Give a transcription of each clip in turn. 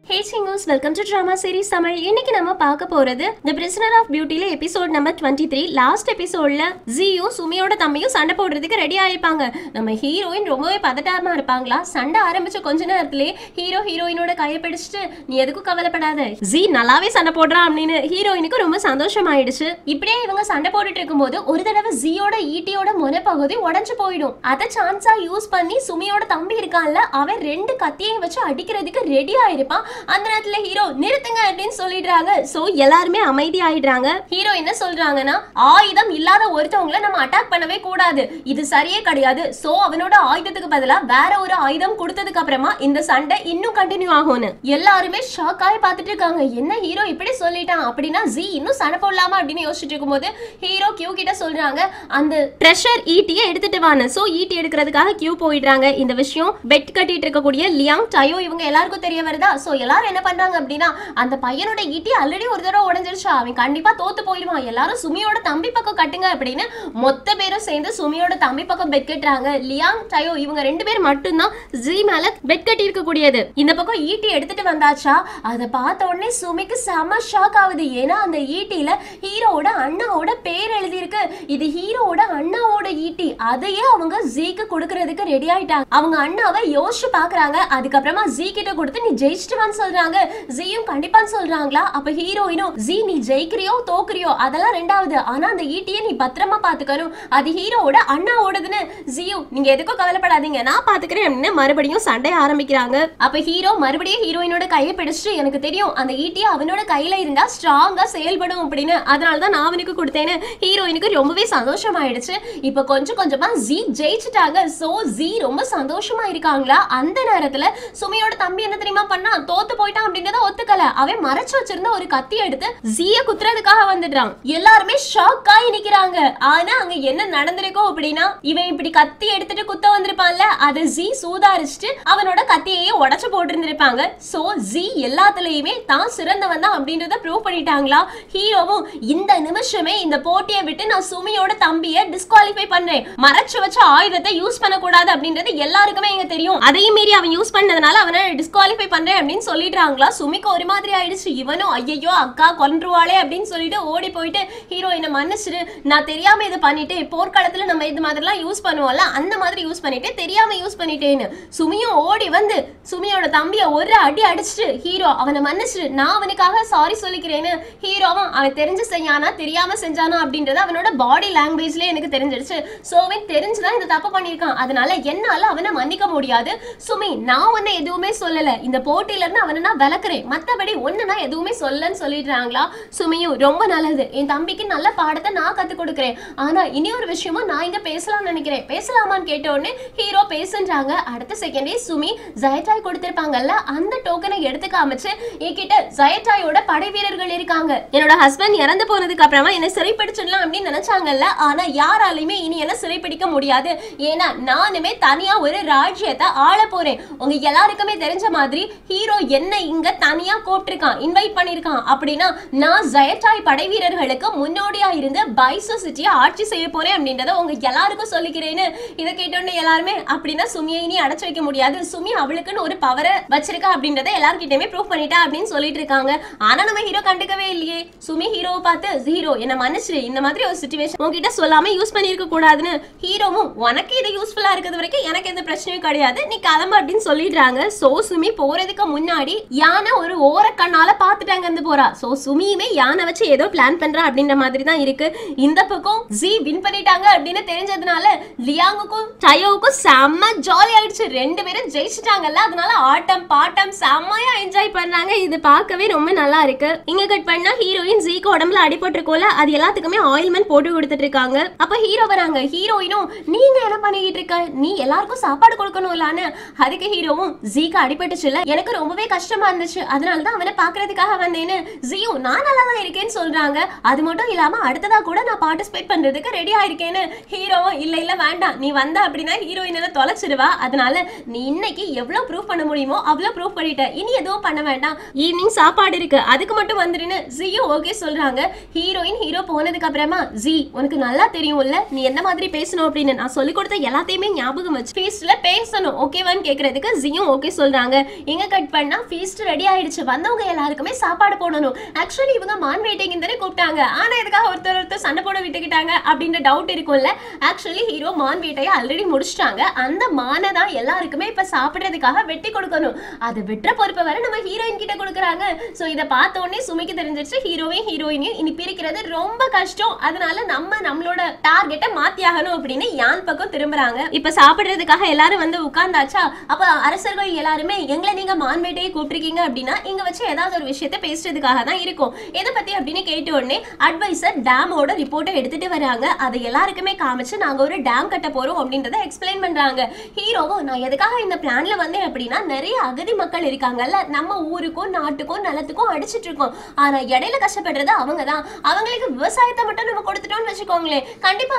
Hey Chingus, welcome to Drama Series Tamil. இன்னைக்கு நம்ம பார்க்க போறது The Prisoner of Beauty ல எபிசோட் நம்பர் 23. லாஸ்ட் எபிசோட்ல ஜியும் சுமியோட தம்பியும் சண்டை போடுறதுக்கு ரெடி ஆயிருப்பாங்க. நம்ம ஹீரோயின் ரொம்பவே பதட்டமா இருப்பாங்களா. சண்டை ஆரம்பிச்ச கொஞ்ச நேரத்திலே ஹீரோயினோட கையை பிடிச்சிட்டு நீ எதுக்கும் கவலைப்படாத, ஜி நல்லாவே சண்டை போடுறான் அப்படின்னு ஹீரோயினுக்கு ரொம்ப சந்தோஷமாயிடுச்சு. இப்படியே இவங்க சண்டை போட்டுட்டு இருக்கும்போது ஒரு தடவை ஜியோட ஈட்டியோட முனைப்பகுதி உடைஞ்சு போயிடும். அதை சான்ஸா யூஸ் பண்ணி சுமியோட தம்பி இருக்கான்ல, அவன் ரெண்டு கத்தியை வச்சு அடிக்கிறதுக்கு ரெடி ஆயிருப்பான். அந்த நேரத்துல ஹீரோ நிறுத்துங்க அப்படின்னு சொல்லிடுறாங்க. சோ எல்லாருமே அமைதி ஆயிடுறாங்க. ஹீரோ என்ன சொல்றாங்கன்னா, ஆயுதம் இல்லாத ஒருத்தவங்களை நம்ம அட்டாக் பண்ணவே கூடாது, இது சரியே கிடையாது. சோ அவனோட ஆயுதத்துக்கு பதிலா வேற ஒரு ஆயுதம் கொடுத்ததுக்கு அப்புறமா இந்த சண்டை இன்னும் கண்டினியூ ஆகும்னு எல்லாருமே ஷாக் ஆகி பார்த்துட்டு இருக்காங்க. என்ன ஹீரோ இப்படி சொல்லிட்டான் அப்படின்னா ஜி இன்னும் சண்டை போடலாமா அப்படின்னு யோசிச்சுட்டு இருக்கும்போது ஹீரோ கியூ கிட்ட சொல்றாங்க, அந்த ட்ரெஷர் ஈட்டியை எடுத்துட்டு வான்னு. சோ ஈட்டி எடுக்கிறதுக்காக கியூ போயிடுறாங்க. இந்த விஷயம் பெட் கட்டிட்டு இருக்கக்கூடிய லியாங் டயோ இவங்க எல்லாருக்கும் தெரிய வருதா. சோ எல்லாரும் என்ன பண்றாங்க அப்படின்னா, அந்த பையனோட ஈட்டி ஆல்ரெடி ஒரு தடவை உடைஞ்சிருச்சு, அவன் கண்டிப்பா தோத்து போயிடுவான், எல்லாரும் சுமியோட தம்பி பக்கம் கட்டுங்க அப்படின்னு மொத்த பேரும் சேர்ந்து சுமியோட தம்பி பக்கம் பெட் கட்டுறாங்க. லியாங் டயோ இவங்க ரெண்டு பேர் மட்டும்தான் ஜி மேல பெட் கட்டி இருக்க கூடியது. இந்த பக்கம் ஈட்டி எடுத்துட்டு வந்தாச்சா, அதை பார்த்த உடனே சுமிக்கு செம ஷாக் ஆகுது. ஏன்னா அந்த ஈட்டியில ஹீரோவோட அண்ணாவோட பேர் எழுதி இருக்கு. இது ஹீரோவோட அண்ணாவோட ஈட்டி. அதையே அவங்க ஜிக்கு கொடுக்கறதுக்கு ரெடி ஆயிட்டாங்க. அவங்க அண்ணாவை யோசிச்சு பாக்குறாங்க. அதுக்கப்புறமா ஜி கிட்ட கொடுத்து நீ ஜெயிச்சிட்டு சொல்றாங்க. ஜியும் கண்டிப்பா சொல்றாங்களா. அப்ப ஹீரோயினும் ஜி நீ ஜெயிக்கிறியோ தோக்குறியோ அதெல்லாம் ரெண்டாவது, ஆனா அந்த ஈட்டியை நீ பத்திரமா பாத்துக்கணும், அது ஹீரோவோட அண்ணாவோடதுன்னு. ஜியும் நீங்க எதுக்கும் கவலைப்படாதீங்க, நான் பாத்துக்கிறேன் அப்படின்னு மறுபடியும் சண்டை ஆரம்பிக்கிறாங்க. அப்ப ஹீரோ மறுபடியும் ஹீரோயினோட கையை பிடிச்சிட்டு எனக்கு தெரியும் அந்த ஈட்டியை அவனோட கையில இருந்தா ஸ்ட்ராங்கா செயல்படும் அப்படின்னு, அதனாலதான் நான் அவனுக்கு கொடுத்தேன்னு ஹீரோயினுக்கு ரொம்பவே சந்தோஷமாயிடுச்சு. இப்ப கொஞ்சம் கொஞ்சமா ஜி ஜெயிச்சுட்டாங்க. சோ ஜி ரொம்ப சந்தோஷமா இருக்காங்களா. அந்த நேரத்துல சுமியோட தம்பி என்ன தெரியுமா பண்ணா, தோத்து போயிட்டான் அப்படின்றத ஒத்துக்கல. அவன் மறைச்சு வச்சிருந்த ஒரு கத்தி எடுத்து ஜிய குத்துறதுக்காக வந்துடுறான். எல்லாருமே ஷாக் ஆகி நிக்கிறாங்க. ஆனா அங்க என்ன நடந்திருக்கும் அப்படின்னா, இவன் இப்படி கத்தி எடுத்துட்டு குத்த வந்திருப்பான்ல, அதை ஜி சூதாரிச்சுட்டு அவனோட கத்தியையே உடைச்சு போட்டிருந்திருப்பாங்க. சோ ஜி எல்லாத்துலயுமே தான் சிறந்தவன் தான் அப்படின்றத ப்ரூவ் பண்ணிட்டாங்களா. ஹீரோவும் இந்த நிமிஷமே இந்த போட்டியை விட்டு நான் சுமியோட தம்பியை டிஸ்குவாலிஃபை பண்றேன், மறைச்சு வச்ச ஆயுதத்தை யூஸ் பண்ணக்கூடாது அப்படின்றது எல்லாருக்குமே எங்க தெரியும், அதையும் மீறி அவன் யூஸ் பண்ணதுனால அவனை டிஸ்குவாலிஃபை பண்றேன் அப்படின்னு சொல்லிடுறாங்களா. சுமிக்கு ஒரு மாதிரி ஆயிடுச்சு. இவனும் ஐயோ அக்கா கொன்றுவாளே அப்படின்னு சொல்லிட்டு ஓடி போயிட்டு ஹீரோயினை மன்னிச்சிரு, நான் தெரியாம இதை பண்ணிட்டு, போர்க்காலத்துல நம்ம இது மாதிரிலாம் யூஸ் பண்ணுவோம்ல அந்த மாதிரி யூஸ் பண்ணிட்டு தெரியாம யூஸ் பண்ணிட்டேன்னு சுமியும் ஓடி வந்து சுமியோட தம்பியை ஒரு அடி அடிச்சுட்டு ஹீரோ அவனை மன்னிச்சிரு, நான் அவனுக்காக சாரி சொல்லிக்கிறேன்னு. ஹீரோவும் அவன் தெரிஞ்சு செய்யானா தெரியாம செஞ்சானா அப்படின்றது அவனோட பாடி லாங்குவேஜ்ல எனக்கு தெரிஞ்சிருச்சு. சோ அவன் தெரிஞ்சுதான் இந்த தப்பு பண்ணிருக்கான், அதனால என்னால அவனை மன்னிக்க முடியாது. சுமி நான் உன்னை எதுவுமே சொல்லல, இந்த போட்டியில இருந்து அவனை நான் விளக்குறேன், மத்தபடி ஒண்ணுனா எதுவுமே சொல்லன்னு சொல்லிடுறாங்களா. சுமியும் ரொம்ப நல்லது, என் தம்பிக்கு நல்ல பாடத்தை நான் கத்து கொடுக்குறேன், ஆனா இனி ஒரு விஷயமும் நான் இங்க பேசலாம்னு நினைக்கிறேன், பேசலாமான்னு கேட்ட உடனே ஹீரோ பேசுன்றாங்க. அடுத்த செகண்டே சுமி ஜயட்டாய் கொடுத்திருப்பாங்கல்ல அந்த டோக்கனை எடுத்து காமிச்சு என்கிட்ட ஜயட்டாயோட படை வீரர்கள் இருக்காங்க, என்னோட ஹஸ்பண்ட் இறந்து போனதுக்கு அப்புறமா என்ன சிறைப்பிடிச்சிடலாம் அப்படின்னு நினைச்சாங்கல்ல, ஆனா யாராலையுமே இனி என்ன சிறைப்பிடிக்க முடியாது, ஏன்னா நானுமே தனியா ஒரு ராஜ்யத்தை ஆள போறேன். உங்க எல்லாருக்குமே தெரிஞ்ச மாதிரி ஹீரோ என்ன இங்க தனியா கூப்பிட்டிருக்கான், இன்வைட் பண்ணிருக்கான் அப்படின்னா நான் ஜயட்டாய் படை வீரர்களுக்கு முன்னோடியா இருந்து பைசோ சிட்டியை ஆட்சி செய்ய போறேன் அப்படின்றத உங்க எல்லாருக்கும் சொல்லிக்கிறேன்னு. இதை கேட்டோன்னு எல்லாருமே அப்படின்னா சுமியை இனி அடைச்சு வைக்க முடியாது, சுமி அவளுக்குன்னு ஒரு பவரை வச்சிருக்கா அப்படின்றத எல்லார்கிட்டயுமே ப்ரூவ் பண்ணிட்டா அப்படின்னு சொல்லிட்டு இருக்காங்க. ஆனா நம்ம ஹீரோ கண்டுக்கவே இல்லையே. சுமி ஹீரோவை பார்த்து ஹீரோ என்ன மன்னிச்சிரு, இந்த மாதிரி ஒரு சிச்சுவேஷன் உங்ககிட்ட சொல்லாம யூஸ் பண்ணிருக்க கூடாதுன்னு. ஹீரோவும் உனக்கு இது யூஸ்ஃபுல்லா இருக்கிறது வரைக்கும் எனக்கு எந்த பிரச்சனையும் கிடையாது, நீ கிளம்பு அப்படின்னு சொல்லிடுறாங்க. சோ சுமி போறதுக்கு முன்னாடி யானை ஒரு ஓர கண்ணால பாத்துட்டாங்க இருந்து போறா. சோ சுமியுமே யானை வச்சு ஏதோ பிளான் பண்றா அப்படின்ற மாதிரி தான் இருக்கு. இந்த பக்கம் ஜி வின் பண்ணிட்டாங்க அப்படின்னு தெரிஞ்சதுனால லியாங்குக்கும் டயோவுக்கும் செம்ம ஜாலி ஆயிடுச்சு. ரெண்டு பேரும் ஜெயிச்சிட்டாங்கல்ல, அதனால ஆட்டம் பாட்டம் செம்மையா என்ஜாய் பண்றாங்க. இது பார்க்கவே ரொம்ப நல்லா இருக்கு. இங்க கட் பண்ணா ஹீரோயின் ஜிக்கு உடம்புல அடிபட்டிருக்கோல, அது எல்லாத்துக்குமே ஆயில்மெண்ட் போட்டு கொடுத்துட்டு இருக்காங்க. அப்ப ஹீரோ வராங்க. ஹீரோயினும் நீங்க என்ன பண்ணிக்கிட்டு இருக்க, நீ எல்லாருக்கும் சாப்பாடு கொடுக்கணும்லான்னு. அதுக்கு ஹீரோவும் ஜிக்கு அடிபட்டுச்சுல, எனக்கு ரொம்பவே கஷ்டமா இருந்துச்சு, அதனாலதான் அவனை பாக்குறதுக்காக வந்தேன்னு. ஜியும் நான் நல்லா தான் இருக்கேன்னு சொல்றாங்க. அது மட்டும் இல்லாம அடுத்ததா கூட நான் பார்ட்டிசிபேட் பண்றதுக்கு ரெடி ஆயிருக்கேன்னு. ஹீரோவும் இல்ல இல்ல வேண்டாம், நீ வந்த அப்படின்னா ஹீரோயினை தொலைச்சிடுவா, அதனால நீ இன்னைக்கு எவ்வளவு ப்ரூவ் பண்ண முடியுமோ அவ்வளவு ப்ரூவ் பண்ணிட்ட, இனி எதுவும் பண்ண வேண்டாம், ஈவினிங் சாப்பாடு இருக்கு அதுக்கு மட்டும் வந்துருன்னு ஜியும் ஓகே சொல்றாங்க. ஹீரோ போனதுக்கு அப்புறமா ஜி உனக்கு நல்லா தெரியும்ல நீ எந்த மாதிரி பேசணும் அப்படின்னு, நான் சொல்லி கொடுத்த எல்லாத்தையுமே ஞாபகம் வச்சு ஃபீஸ்ட்ல பேசணும் ஓகேவான்னு கேக்குறதுக்கு ஜியும் ஓகே சொல்றாங்க. எங்க கட் பண்ணா அப்படின்னா ஃபீஸ்ட் ரெடி ஆயிடுச்சு, வந்தவங்க எல்லாருக்குமே சாப்பாடு போடணும். ஆக்சுவலி இவங்க மான் வேட்டைக்கு தானே கூப்பிட்டாங்க, ஆனா இதுக்காக ஒருத்தர் சண்டை போட விட்டுக்கிட்டாங்க அப்படின்ற டவுட் இருக்கும்ல. ஆக்சுவலி ஹீரோ மான் வேட்டையை ஆல்ரெடி முடிச்சிட்டாங்க. அந்த மானை தான் எல்லாருக்குமே இப்ப சாப்பிடுறதுக்காக வெட்டி கொடுக்கணும். அது வெட்டுற பொறுப்பை வர நம்ம ஹீரோயின் கிட்ட கொடுக்குறாங்க. சோ இதை பார்த்த உடனே சுமிக்கு தெரிஞ்சிருச்சு ஹீரோவையும் ஹீரோயினையும் இனி பிரிக்கிறது ரொம்ப கஷ்டம், அதனால நம்மளோட டார்கெட்டை மாத்தி ஆகணும் அப்படின்னு யான் பக்கம் திரும்புறாங்க. இப்ப சாப்பிடுறதுக்காக எல்லாரும் வந்து உட்கார்ந்தாச்சா, அப்ப அரசர்கள் எல்லாருமே எங்களை நீங்க மான் வேட்டையை கூப்பிட்டுருக்கீங்க அப்படின்னா இங்க வச்சு ஏதாவது ஒரு விஷயத்தை பேசுறதுக்காக தான் இருக்கும். எதை பத்தி அப்படின்னு கேட்ட உடனே அட்வைசர் டேமோட ரிப்போர்ட்டை எடுத்துட்டு வராங்க. அதை எல்லாருக்குமே காமிச்சு நாங்க ஒரு டேம் கட்ட போறோம் அப்படின்றத எக்ஸ்பிளைன் பண்றாங்க. ஹீரோவும் நான் எதுக்காக இந்த பிளான்ல வந்தேன் அப்படின்னா நிறைய அகதி மக்கள் இருக்காங்கல்ல, நம்ம ஊருக்கும் நாட்டுக்கும் நிலத்துக்கும் அடிச்சிட்டு இருக்கோம். ஆனா இடையில கஷ்டப்படுறது அவங்க தான். அவங்களுக்கு விவசாயத்தை மட்டும் நம்ம கொடுத்துட்டோம்னு வச்சுக்கோங்களேன், கண்டிப்பா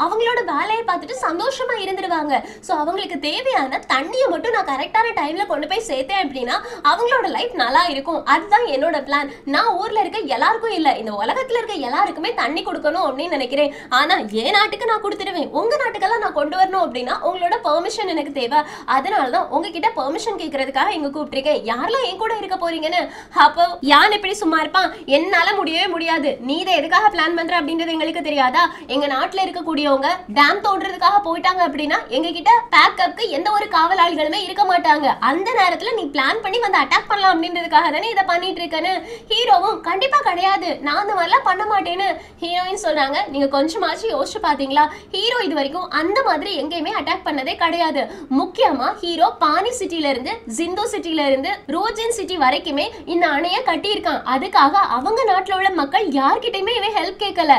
அவங்களோட வேலையை பார்த்துட்டு சந்தோஷமா இருந்துருவாங்க. சோ அவங்களுக்கு தேவையான தண்ணியை மட்டும் நான் கரெக்டான டைம்ல கொண்டு போய் சேர்த்தேன் அப்படின்னா அவங்களோட லைஃப் நல்லா இருக்கும். அதுதான் என்னோட பிளான். நான் ஊர்ல இருக்க எல்லாருக்கும் இல்ல, இந்த உலகத்துல இருக்க எல்லாருக்குமே தண்ணி கொடுக்கணும் அப்படின்னு நினைக்கிறேன். ஆனா என் நாட்டுக்கு நான் கொடுத்துடுவேன், உங்க நாட்டுக்கெல்லாம் நான் கொண்டு வரணும் அப்படின்னா உங்களோட பெர்மிஷன் எனக்கு தேவை. அதனாலதான் உங்ககிட்ட பெர்மிஷன் கேட்கறதுக்காக இங்க கூப்பிட்டிருக்கேன். யாரெல்லாம் என் கூட இருக்க போறீங்கன்னு. அப்போ யான் எப்படி சும்மா இருப்பான், என்னால முடியவே முடியாது, நீ இதை எதுக்காக பிளான் பண்ற அப்படின்றது எங்களுக்கு தெரியாதா? எங்க நாட்டுல இருக்கக்கூடியவங்க டேம் தோன்றதுக்காக போயிட்டாங்க அப்படின்னா எங்க கிட்ட பேக்கப்க்கு எந்த ஒரு காவலாளிகளுமே இருக்க மாட்டாங்க. அந்த நேரத்துல நீ பிளான் பண்ணி வந்து அட்டாக் பண்ணலாம் அப்படின்றதுக்காக தானே இதை பண்ணிட்டு இருக்கேன்னு. ஹீரோவும் கண்டிப்பா கிடையாது, நான் அந்த மாதிரிலாம் பண்ண மாட்டேன்னு ஹீரோயின் சொல்றாங்க. நீங்க கொஞ்சமாச்சும் யோசிச்சு பாத்தீங்களா, ஹீரோ இது வரைக்கும் அந்த மாதிரி எங்கேயுமே அட்டாக் பண்ணதே கிடையாது. முக்கியமா ஹீரோ பானி சிட்டில இருந்து ஜிந்தோ சிட்டில இருந்து ரோஜன் சிட்டி வரைக்குமே இந்த அணையை கட்டி இருக்கான். அதுக்காக அவங்க நாட்டுல உள்ள மக்கள் யார்கிட்டயுமே இவன் ஹெல்ப் கேட்கல,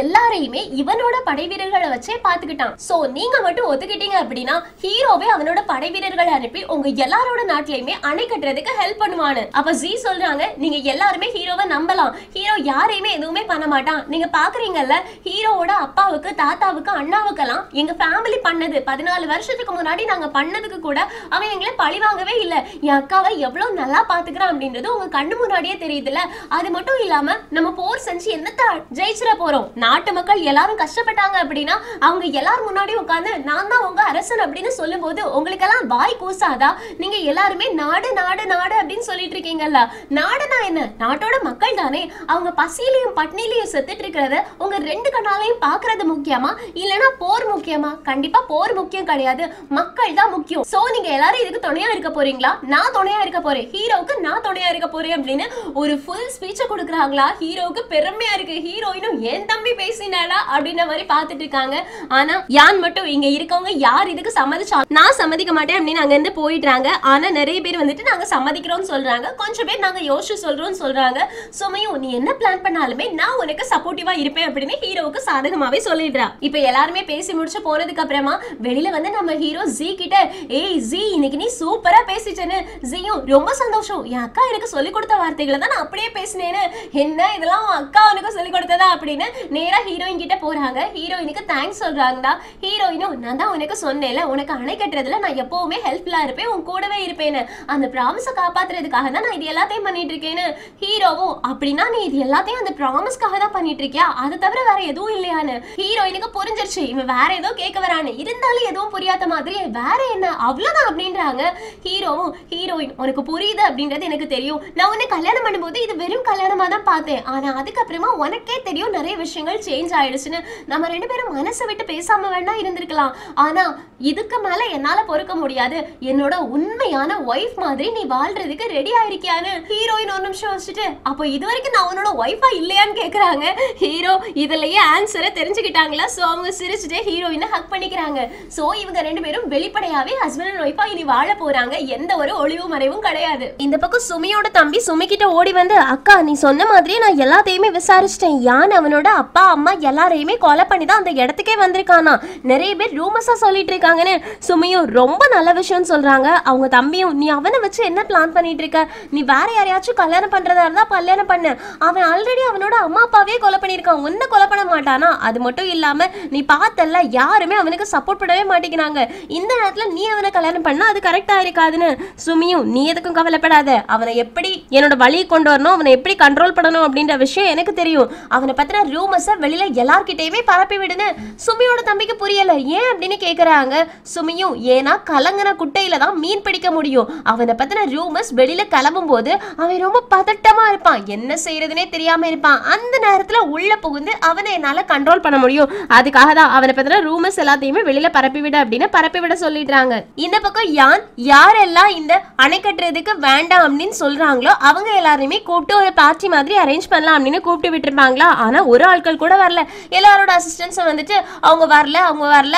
எல்லாரையுமே இவனோட படை வீரர்களை வச்சே பாத்துக்கிட்டான். சோ நீங்க மட்டும் ஒத்துக்கிட்டீங்க அப்படின்னா ஹீரோவே அவனோட படை வீரர்களை அனுப்பி உங்க எல்லாரோட நாட்டிலயுமே அணை கட்டுறதுக்கு ஹெல்ப் பண்ணுவானு. அப்ப ஜி சொல்றாங்க நீங்க எல்லாருமே ஹீரோவை நம்பலாம், ஹீரோ யாரையுமே எதுவுமே பண்ண மாட்டான். நீங்க பாக்குறீங்கல்ல ஹீரோவோட அப்பாவுக்கு தாத்தாவுக்கு அண்ணாவுக்கெல்லாம் எங்க ஃபேமிலி பண்ணது 14 வருஷத்துக்கு முன்னாடி நாங்க பண்ணதுக்கு கூட அவன் எங்களை பழி வாங்கவே இல்ல. என் அக்காவை எவ்வளவு நல்லா பாத்துக்கிறான் அப்படின்றது உங்க கண்ணு முன்னாடியே தெரியுதுல. அது மட்டும் இல்லாம நம்ம போர் செஞ்சு என்னத்த ஜெயிச்சிட போறோம், நாட்டு மக்கள் எல்லாரும் கஷ்டப்பட்டாங்க அப்படின்னா அவங்க எல்லாரும் முன்னாடி உட்கார்ந்து நான் தான் உங்க அரசன் அப்படின்னு சொல்லும் போது உங்களுக்கு எல்லாம் வாய் கூசாதா? நீங்க எல்லாருமே நாடு நாடு நாடு அப்படின்னு சொல்லிட்டு இருக்கீங்கல்ல, நாடுனா என்ன, நாட்டோட மக்கள் தானே. அவங்க பசியிலையும் பட்னிலையும் செத்துட்டு இருக்கிறத உங்க ரெண்டு கண்ணாலையும் பாக்குறது முக்கியமா இல்லனா போர் முக்கியமா? கண்டிப்பா போர் முக்கியம் கிடையாது, மக்கள் தான் முக்கியம். சோ நீங்க எல்லாரும் இதுக்கு துணையா இருக்க போறீங்களா? நான் துணையா இருக்க போறேன், ஹீரோவுக்கு நான் துணையா இருக்க போறேன் அப்படின்னு ஒரு ஃபுல் ஸ்பீச்சை கொடுக்குறாங்களா. ஹீரோவுக்கு பெருமையா இருக்கு, ஹீரோயினும் என் தம்பி பேசினாடா அப்படின்ற மாதிரி பாத்துட்டு இருக்காங்க. ஆனா யான் மட்டும் இங்க இருக்கவங்க யார் இதுக்கு சம்மதிச்சா நான் சம்மதிக்க மாட்டேன் அப்படின்னு அங்க இருந்து போயிடுறாங்க. ஆனா நிறைய பேர் வந்துட்டு நாங்க சம்மதிக்கிறோம்னு சொல்றாங்க, கொஞ்சம் பேர் நாங்க யோசிச்சு சொல்றோம்னு சொல்றாங்க. சுமையும் நீ என்ன பிளான் பண்ணாலுமே நான் உனக்கு சப்போர்ட்டிவா இருப்பேன் அப்படின்னு ஹீரோவுக்கு சாதகமாவே சொல்லிடுறா. இப்ப எல்லாருமே பேசி முடிச்சு போனதுக்கு அப்புறமா வெளியில வந்து நம்ம ஹீரோ ஜி கிட்ட ஏய் ஜி இன்னைக்கு நீ சூப்பரா பேசிட்டேன்னு. ஜியும் ரொம்ப சந்தோஷம், என் அக்கா எனக்கு சொல்லி கொடுத்த வார்த்தைகளை தான் நான் அப்படியே பேசினேன்னு. என்ன இதெல்லாம் அக்கா உனக்கு சொல்லி கொடுத்ததா அப்படின்னு நேரா ஹீரோயின் கிட்ட போறாங்க. ஹீரோயினுக்கு தேங்க்ஸ் சொல்றாங்கடா. ஹீரோயினும் நான் தான் உனக்கு சொன்னேன்ல உனக்கு அணை கட்டுறதுல நான் எப்பவுமே ஹெல்ப்ஃபுல்லா இருப்பேன், உன் கூடவே இருப்பேன்னு, அந்த ப்ராமிஸை காப்பாத்துறதுக்காக தான் நான் இது எல்லாத்தையும் பண்ணிட்டு இருக்கேன்னு. ஹீரோவும் அப்படின்னா நீ இது எல்லாத்தையும் அந்த ப்ராமிஸ்க்காக தான் பண்ணிட்டு இருக்கியா, அதை தவிர வேற எதுவும் இல்லையான்னு. ஹீரோயினுக்கு புரிஞ்சிருச்சு இவன் வேற ஏதோ கேட்க வரான்னு, இருந்தாலும் எதுவும் புரியாத மாதிரி வேற என்ன அவ்வளவுதான் அப்படின்றாங்க. ஹீரோவும் ஹீரோயின் உனக்கு புரியுது அப்படின்றது எனக்கு தெரியும், நான் உன்னை கல்யாணம் பண்ணும்போது இது வெறும் கல்யாணமா தான் பார்த்தேன், ஆனா அதுக்கப்புறமா உனக்கே தெரியும் நிறைய விஷயங்கள் சேஞ்ச் ஆயிடுச்சுன்னு. நம்ம ரெண்டு பேரும் மனசை விட்டு பேசாம வேணா இருந்திருக்கலாம், ஆனா இதுக்கு மேல என்னால பொறுக்க முடியாது, என்னோட உண்மையான ஒய்ஃப் மாதிரி நீ வாழ்றதுக்கு ரெடி ஆயிருக்கியான்னு. ஹீரோயின் ஒரு நிமிஷம் வச்சுட்டு அப்போ இது வரைக்கும் நான் உன்னோட ஒய்ஃபா இல்லையான்னு கேக்குறாங்க. ஹீரோ இதுலயே ஆன்சரை தெரிஞ்சுக்கிட்டாங்களா. சோ அவங்க சிரிச்சுட்டு ஹீரோயினை ஹக் பண்ணிக்கிறாங்க. சோ இவங்க ரெண்டு பேரும் வெளிப்படையாவே ஹஸ்பண்ட் அண்ட் ஒய்ஃபா இனி வாழ போறாங்க, எந்த ஒரு ஒளிவு மறைவும் கிடையாது. இந்த பக்கம் சுமியோட தம்பி சுமி கிட்ட ஓடி வந்து அக்கா நீ சொன்ன மாதிரியே நான் எல்லாத்தையுமே விசாரிச்சிட்டேன், யான் அவனோட அப்பா அம்மா எல்லாரையுமே கொலை பண்ணி தான் அந்த இடத்துக்கே வந்திருக்கானா, நிறைய பேர் ரூமர்ஸா சொல்லிட்டு இருக்காங்கன்னு. சுமியும் ரொம்ப நல்ல விஷயம்னு சொல்றாங்க. அவங்க தம்பியும் நீ அவனை வச்சு என்ன பிளான் பண்ணிட்டு இருக்க, நீ வேற யாரையாச்சும் கல்யாணம் பண்றதா இருந்தா கல்யாணம் பண்ணு, அவன் ஆல்ரெடி அவனோட அம்மா அப்பாவே கொலை பண்ணிருக்கான், உன்னை கொலை பண்ண மாட்டானா? அது மட்டும் இல்லாம நீ பார்த்தல்ல யாருமே அவனுக்கு சப்போர்ட் பண்ணவே மாட்டேங்கிறாங்க, இந்த நேரத்துல நீ அவனை கல்யாணம் பண்ணா அது கரெக்டா இருக்காதுன்னு. சுமியும் நீ எதுக்கும் கவலைப்படாத, அவனை எப்படி என்னோட வழியை கொண்டு வரணும், அவனை எப்படி கண்ட்ரோல் பண்ணணும் அப்படின்ற விஷயம் எனக்கு தெரியும், அவனை பத்தின ரூமர்ஸை வெளியில எல்லார்கிட்டயுமே பரப்பி விடுன்னு. சுமியோட தம்பிக்கு புரியல ஏன் அப்படின்னு கேக்குறாங்க. சுமியும் ஏன்னா கலங்கன குட்டையில தான் மீன் பிடிக்க முடியும், அவனை பத்தின ரூமர்ஸ் வெளியில கிளம்பும் போது அவன் ரொம்ப பதட்டமா இருப்பான், என்ன செய்யறதுனே தெரியாம இருப்பான். அந்த நேரத்துல உள்ள புகுந்து அவனை என்னால கண்ட்ரோல் பண்ண முடியும், அதுக்காக தான் அவனை பத்தின ரூமர்ஸ் எல்லாத்தையுமே வெளியில பரப்பி விட அப்படின்னு பரப்பி விட சொல்லிடுறாங்க. இந்த பக்கம் யான் யாரெல்லாம் இந்த அணை கட்டுறதுக்கு வேண்டாம் அப்படின்னு சொல்றாங்களோ அவங்க எல்லாருமே கூப்பிட்டு ஒரு பார்ட்டி மாதிரி அரேஞ்ச் பண்ணலாம் அப்படின்னு கூப்பிட்டு விட்டுருப்பாங்களா. ஆனா ஒரு ஆட்கள் கூட வரல. எல்லாரோட அசிஸ்டன்ஸ் வந்துட்டு அவங்க வரல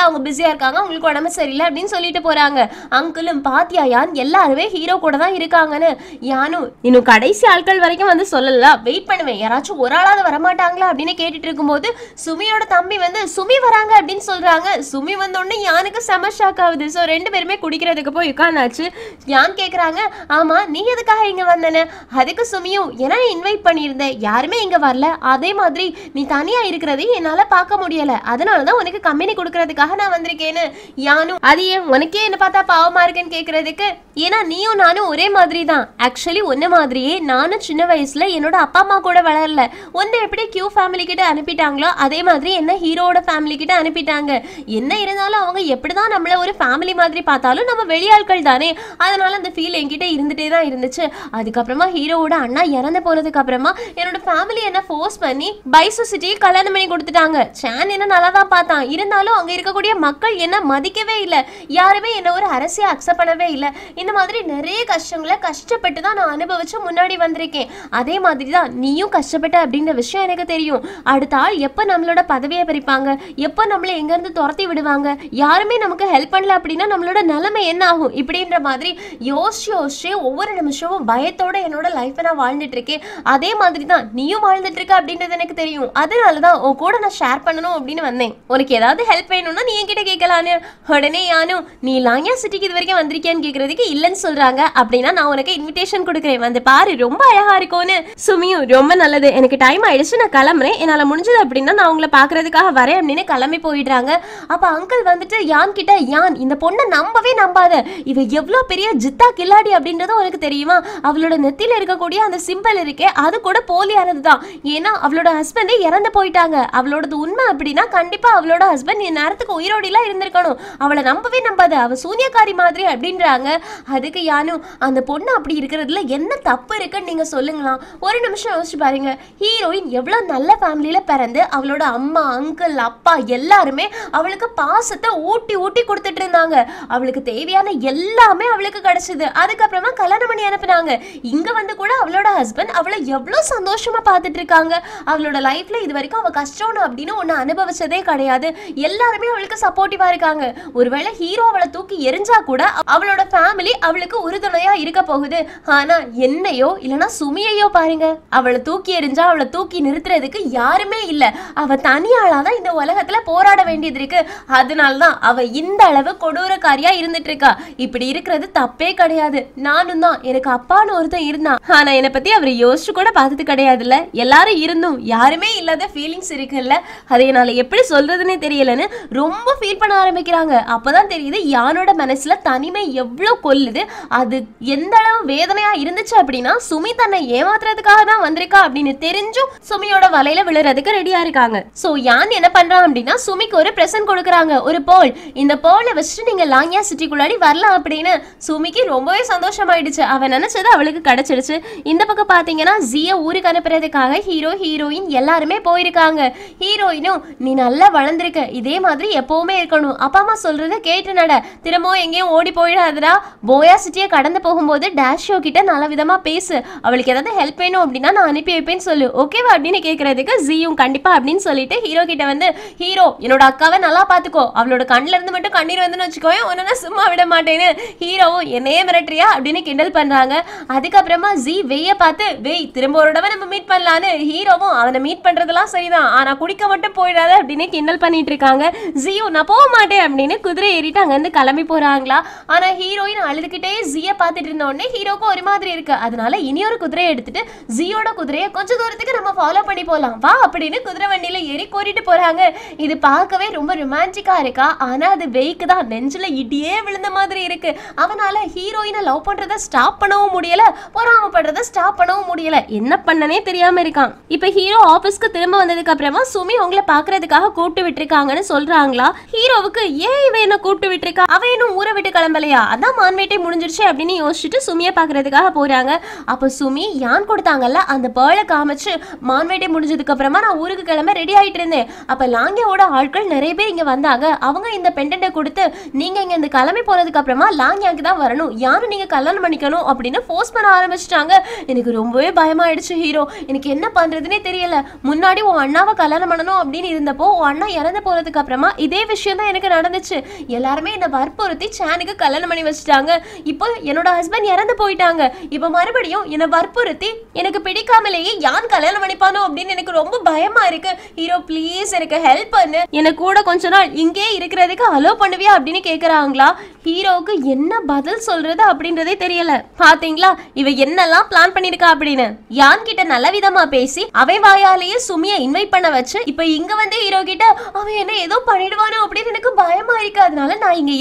அவங்க பிஸியா இருக்காங்க, அவங்களுக்கு உடம்பு சரியில்லை அப்படின்னு சொல்லிட்டு போறாங்க. அங்கிளும் பாத்தியா யான் எல்லாருமே ஹீரோ கூட தான் இருக்காங்கன்னு. யானும் இன்னும் கடைசி ஆட்கள் வரைக்கும் வந்து சொல்லல, வெயிட் பண்ணுவேன், யாராச்சும் ஒரு ஆளாவது வரமாட்டாங்களா அப்படின்னு கேட்டுட்டு இருக்கும்போது சுமியோட தம்பி வந்து சுமி வராங்க அப்படின்னு சொல்றாங்க. சுமி வந்தோடனே யானுக்கு செம ஷாக் ஆகுது. ஸோ ரெண்டு பேருமே குடிக்கிறதுக்கு போய் உட்கார்ந்தாச்சு. யான் கேட்குறாங்க, ஆமா நீ எதுக்காக இங்க வந்தன? அதுக்கு சுமியும், ஏன்னா இன்வைட் பண்ணியிருந்தேன், யாருமே இங்க வரல, அதே மாதிரி நீ தனியா இருக்கிறதையும் என்னால பார்க்க முடியல, அதனாலதான் உனக்கு கம்பெனி கொடுக்கறதுக்காக நான் வந்திருக்கேன்னு. யானும் அது ஏன் உனக்கே என்ன பார்த்தா பாவமா இருக்குன்னு கேட்கறதுக்கு, ஏன்னா நீயும் நானும் ஒரே மாதிரி தான். ஆக்சுவலி ஒன்ன மாதிரியே நானும் சின்ன வயசுல என்னோட அப்பா அம்மா கூட வளரல. ஒன்னு எப்படி கியூ ஃபேமிலி கிட்ட அனுப்பிட்டாங்களோ அதே மாதிரி என்ன ஹீரோட ஃபேமிலி கிட்ட அனுப்பிட்டாங்க. என்ன இருந்தாலும் அவங்க எப்படிதான் நம்மள ஒரு ஃபேமிலி மாதிரி பார்த்தாலும் நம்ம வெளியாட்கள் தானே, அதனால அந்த ஃபீல் என்கிட்ட இருந்துட்டே தான் இருந்துச்சு. அதுக்கப்புறமா ஹீரோவோட அண்ணா இறந்து போனதுக்கு அப்புறமா என்னோட ஃபேமிலி என்ன ஃபோர்ஸ் பண்ணி பைசு சிட்டியை கல்யாணம் பண்ணி கொடுத்துட்டாங்க. சான் என்ன நல்லா தான் பார்த்தான், இருந்தாலும் அங்க இருக்கக்கூடிய மக்கள் என்ன மதிக்கவே இல்லை, யாருமே என்ன ஒரு அரசியா அக்செப்ட் பண்ணவே இல்லை. இந்த மாதிரி நிறைய கஷ்டங்களை கஷ்டப்பட்டு தான் நான் அனுபவிச்சு முன்னாடி வந்திருக்கேன். அதே மாதிரி தான் நீயும் கஷ்டப்பட்ட அப்படின்ற விஷயம் எனக்கு தெரியும். அடுத்த ஆள் எப்ப நம்மளோட பதவியை பறிப்பாங்க, எப்ப நம்மள எங்க இருந்து துரத்தி விடுவாங்க, யாருமே நமக்கு ஹெல்ப் பண்ணல அப்படின்னா நம்மளோட நிலைமை என்ன ஆகும், இப்படின்ற மாதிரி யோசிச்சு ஒவ்வொரு நிமிஷமும் பயத்தோட என்னோட லைஃபை நான் வாழ்ந்துட்டு இருக்கேன். அதே மாதிரி தான் நீயும் வாழ்ந்துட்டு இருக்க அப்படின்றது எனக்கு தெரியும். அதனாலதான் உன் கூட நான் ஷேர் பண்ணணும் அப்படின்னு வந்தேன். உனக்கு ஏதாவது ஹெல்ப் வேணும்னா நீ என்கிட்ட கேட்கலான்னு. உடனே யானும், நீ லாங்கியா சிட்டிக்கு இது வரைக்கும் வந்திருக்கியான்னு கேட்கறதுக்கு இல்லைன்னு சொல்றாங்க. அப்படின்னா நான் உனக்கு இன்விடேஷன் கொடுக்குறேன், வந்து பாரு, ரொம்ப அழகா இருக்கும்னு. சுமியும் ரொம்ப நல்லது, எனக்கு டைம் ஆயிடுச்சு, நான் கிளம்புறேன், என்னால முடிஞ்சது அப்படின்னா நான் உங்களை பாக்குறதுக்காக வரேன் அப்படின்னு கிளம்பி போயிடுறாங்க. அப்ப அங்கிள் வந்துட்டு யான் கிட்ட, யான் இந்த பொண்ணை நம்பவே நம்பாத, இவ எவ்வளவு பெரிய ஜித்தா கில்லாடி அப்படின்றது உனக்கு தெரியுமா? அவளோட நெத்தியில இருக்கக்கூடிய அந்த சிம்பிள் இருக்கே அது கூட போலியானது தான். ஏன்னா அவளோட ஹஸ்பண்டே இறந்து போயிட்டாங்க. அவளோடது உண்மை அப்படின்னா கண்டிப்பா அவளோட ஹஸ்பண்ட் என் நேரத்துக்கு உயிரோடிலாம் இருந்திருக்கணும். அவளை நம்பவே நம்பாத, அவ சூன்யக்காரி மாதிரி அப்படின்றாங்க. அதுக்கு யானும், அந்த பொண்ணு அப்படி இருக்கிறதுல என்ன தப்பு இருக்குன்னு நீங்க சொல்லுங்களாம். ஒரு நிமிஷம் யோசிச்சு பாருங்க, ஹீரோயின் எவ்வளவு நல்ல ஃபேமிலியில பிறந்து அவளோட அம்மா அங்கிள் அப்பா எல்லாருமே அவளுக்கு பாசத்தை ஊட்டி ஊட்டி கொடுத்துட்டு இருந்தாங்க. அவளுக்கு தேவையான எல்லாமே அவளுக்கு கிடைச்சது. அதுக்கப்புறமா கல்யாணம் பண்ணி அனுப்புனாங்க. இங்க வந்து கூட அவளோட ஹஸ்பண்ட் அவளை எவ்வளவு சந்தோஷமா பார்த்துட்டு இருக்காங்க. அவளோட லைஃப்ல இது வரைக்கும் அவ கஷ்டம் அப்படின்னு ஒண்ணு அனுபவிச்சதே கிடையாது. எல்லாருமே அவளுக்கு சப்போர்ட்டிவா இருக்காங்க. ஒருவேளை ஹீரோ அவளை தூக்கி எரிஞ்சா கூட அவளோட ஃபேமிலி அவளுக்கு உறுதுணையா இருக்க போகுது. ஆனா என்னையோ இல்லனா சுமியையோ பாருங்க, அவளை தூக்கி எரிஞ்சா அவளை தூக்கி நிறுத்துறதுக்கு யாருமே இல்ல. அவ தனியாளாதான் இந்த உலகத்துல போராட வேண்டியது இருக்கு. அதனாலதான் அவ இந்த அளவு கொடூரக்காரியா இருந்துட்டு இருக்கா. இப்படி இருக்கிறது தப்பே கிடையாது. நானும் தான், எனக்கு அப்பான்னு ஒருத்தன் இருந்தான், ஆனா என்னை பத்தி அவர் யோசிச்சு கூட பார்த்தது கிடையாதுல்ல. எல்லாரும் இருந்தும் யாருமே இல்லாத ஃபீலிங்ஸ் இருக்குல்ல, அதை என்னால எப்படி சொல்றதுன்னே தெரியலன்னு ரொம்ப ஃபீல் பண்ண ஆரம்பிக்கிறாங்க. அப்பதான் தெரியுது யானோட மனசுல தனிமை எவ்வளவு கொல்லுது, அது எந்த அளவு வேதனையா இருந்துச்சு அப்படின்னா சுமி தன்னை ஏமாத்துறதுக்காக தான் வந்திருக்கா அப்படின்னு தெரிஞ்சும் சுமியோட வலையில விழுறதுக்கு ரெடியா இருக்காங்க. சோ யான் என்ன பண்றான் அப்படின்னா சுமிக்கு ஒரு பிரசன்ட் கொடுக்குறாங்க, ஒரு போல். இந்த போலை வச்சுட்டு நீங்க லாங்கியா சிட்டிக்குள்ளாடி வரலாம் அப்படின்னு. சுமிக்கு ரொம்பவே சந்தோஷமாயிடுச்சு. அவன் நினைச்சது அவளுக்கு கிடைச்சிடுச்சு. இந்த பக்கம் பாத்தீங்கன்னா ஜிய ஊருக்கு அனுப்புறதுக்காக ஹீரோ ஹீரோயின் எல்லாருமே போயிருக்காங்க. ஹீரோயினும், நீ நல்லா வளர்ந்துருக்க, இதே மாதிரி எப்பவுமே இருக்கணும், அப்பா அம்மா சொல்றத கேட்டு நட, திரும்பவும் எங்கேயும் ஓடி போயிடாதடா, போயா சிட்டியை கடந்து போகும்போது டேஷோ கிட்ட நல்ல விதமா பேசு, அவளுக்கு ஏதாவது ஹெல்ப் வேணும் அப்படின்னா நான் அனுப்பி வைப்பேன்னு சொல்லு, ஓகேவா அப்படின்னு கேட்கறதுக்கு ஜியும் கண்டிப்பா அப்படின்னு சொல்லிட்டு ஹீரோ கிட்ட வந்து, ஹீரோ என்னோட அக்காவை நல்லா பாத்துக்கோ, அவளோட கண்ணுல இருந்து மட்டும் கண்ணீர் வந்துன்னு வச்சுக்கோங்க, உன்ன சும்மா விட மாட்டேன்னு. ஹீரோவும் என்னையே மிரட்டுறியா அப்படின்னு கிண்டல் பண்றாங்க. அதுக்கப்புறமா ஜி வெய்ய பார்த்து, வெய் திரும்ப ஒரு தடவை நம்ம மீட் பண்ணலான்னு. ஹீரோவும் அவனை மீட் பண்றதெல்லாம் சரிதான், ஆனா குடிக்க மட்டும் போயிடாத அப்படின்னு கிண்டல் பண்ணிட்டு இருக்காங்க. ஜியும் நான் போக மாட்டேன் அப்படின்னு குதிரை ஏறிட்டு அங்க இருந்து கிளம்பி போறாங்களா. ஆனா ஹீரோயின் அழுதுகிட்டே ஜிய பாத்துட்டு இருந்த உடனே ஹீரோக்கு ஒரு மாதிரி இருக்கு. அதனால இனியொரு குதிரையை எடுத்துட்டு ஜியோட குதிரையை கொஞ்ச தூரத்துக்கு நம்ம ஃபாலோ பண்ணி போலாம் வா அப்படின்னு குதிரை வண்டியில ஏறி கூட்டிட்டு போறாங்க. இது பார்க்கவே ரொம்ப ரொமான்டிக்கா இருக்கா, ஆனா அது வெய்க்கு தான் நெஞ்சில இடியே விழுந்த மாதிரி இருக்கு. அவனால ஹீரோயினை லவ் பண்றத ஸ்டாப் பண்ணவும் முடியல, பொறாமப்படுறத ஸ்டாப் பண்ணவும் முடியல, என்ன பண்ணனே தெரியாம இருக்கான். இப்ப ஹீரோ ஆபீஸ்க்கு திரும்ப வந்ததுக்கு அப்புறமா சுமி உங்களை பாக்குறதுக்காக கூப்பிட்டு விட்டுருக்காங்கன்னு சொல்றாங்களா. ஹீரோவுக்கு ஏன் இவ என்ன கூப்பிட்டு விட்டுருக்கா, அவ இன்னும் ஊரை விட்டு கிளம்பலையா, அதான் மான்வேட்டை முடிஞ்சிருச்சு அப்படின்னு யோசிச்சுட்டு சுமி சுமியை பாக்குறதுக்காக போறாங்க. அப்ப சுமி யான் கொடுத்தாங்கல்ல அந்த பேர்ல காமிச்சு மான்வேட்டை முடிஞ்சதுக்கு அப்புறமா நான் ஊருக்கு கிளம்ப ரெடி ஆயிட்டு இருந்தேன். அப்ப லாங்கியாவோட ஆட்கள் நிறைய பேர் இங்க வந்தாங்க. அவங்க இந்த பெண்டன்ட்டை கொடுத்து நீங்க இங்க இந்த கிளம்பி போனதுக்கு அப்புறமா லாங்கியாக்கு தான் வரணும், யாரும் நீங்க கல்யாணம் பண்ணிக்கணும் அப்படின்னு ஃபோர்ஸ் பண்ண ஆரம்பிச்சிட்டாங்க. எனக்கு ரொம்பவே பயமாயிடுச்சு ஹீரோ. எனக்கு என்ன பண்றதுன்னே தெரியல. முன்னாடி உன் அண்ணாவை கல்யாணம் பண்ணணும் அப்படின்னு இருந்தப்போ உன் அண்ணா இறந்து போறதுக்கு அப்புறமா இதே விஷயம் தான் எனக்கு நடந்துச்சு. எல்லாருமே என்ன வற்புறுத்தி சானுக்கு கல்யாணம் பண்ணி வச்சுட்டாங்க. இப்போ என்னோட ஹஸ்பண்ட் இறந்து போயிட்டாங்க. இப்போ மறுபடியும் என்ன வற்புறுத்தி எனக்கு பிடிக்காமலேயே யான் கல்யாணம் பண்ணிப்பானோ அப்படின்னு எனக்கு ரொம்ப பயமா இருக்கு. ஹீரோ ப்ளீஸ் எனக்கு ஹெல்ப் பண்ணு, எனக்கு கூட கொஞ்ச நாள் இங்கே இருக்கிறதுக்கு அலோ பண்ணுவியா அப்படின்னு கேக்குறாங்களா. ஹீரோவுக்கு என்ன பதில் சொல்றது அப்படின்றதே தெரியல. பாத்தீங்களா இவ என்னெல்லாம் பிளான் பண்ணிருக்கா அப்படின்னு. யான் கிட்ட நல்ல விதமா பேசி அவன் வாயாலேயே சுமியை இன்வைட் பண்ண வச்சு இப்ப இங்க வந்து ஹீரோ கிட்ட அவன் என்ன ஏதோ பண்ணிடுவானோ அப்படின்னு எனக்கு பயமா இருக்கு, அதனால நான் இங்க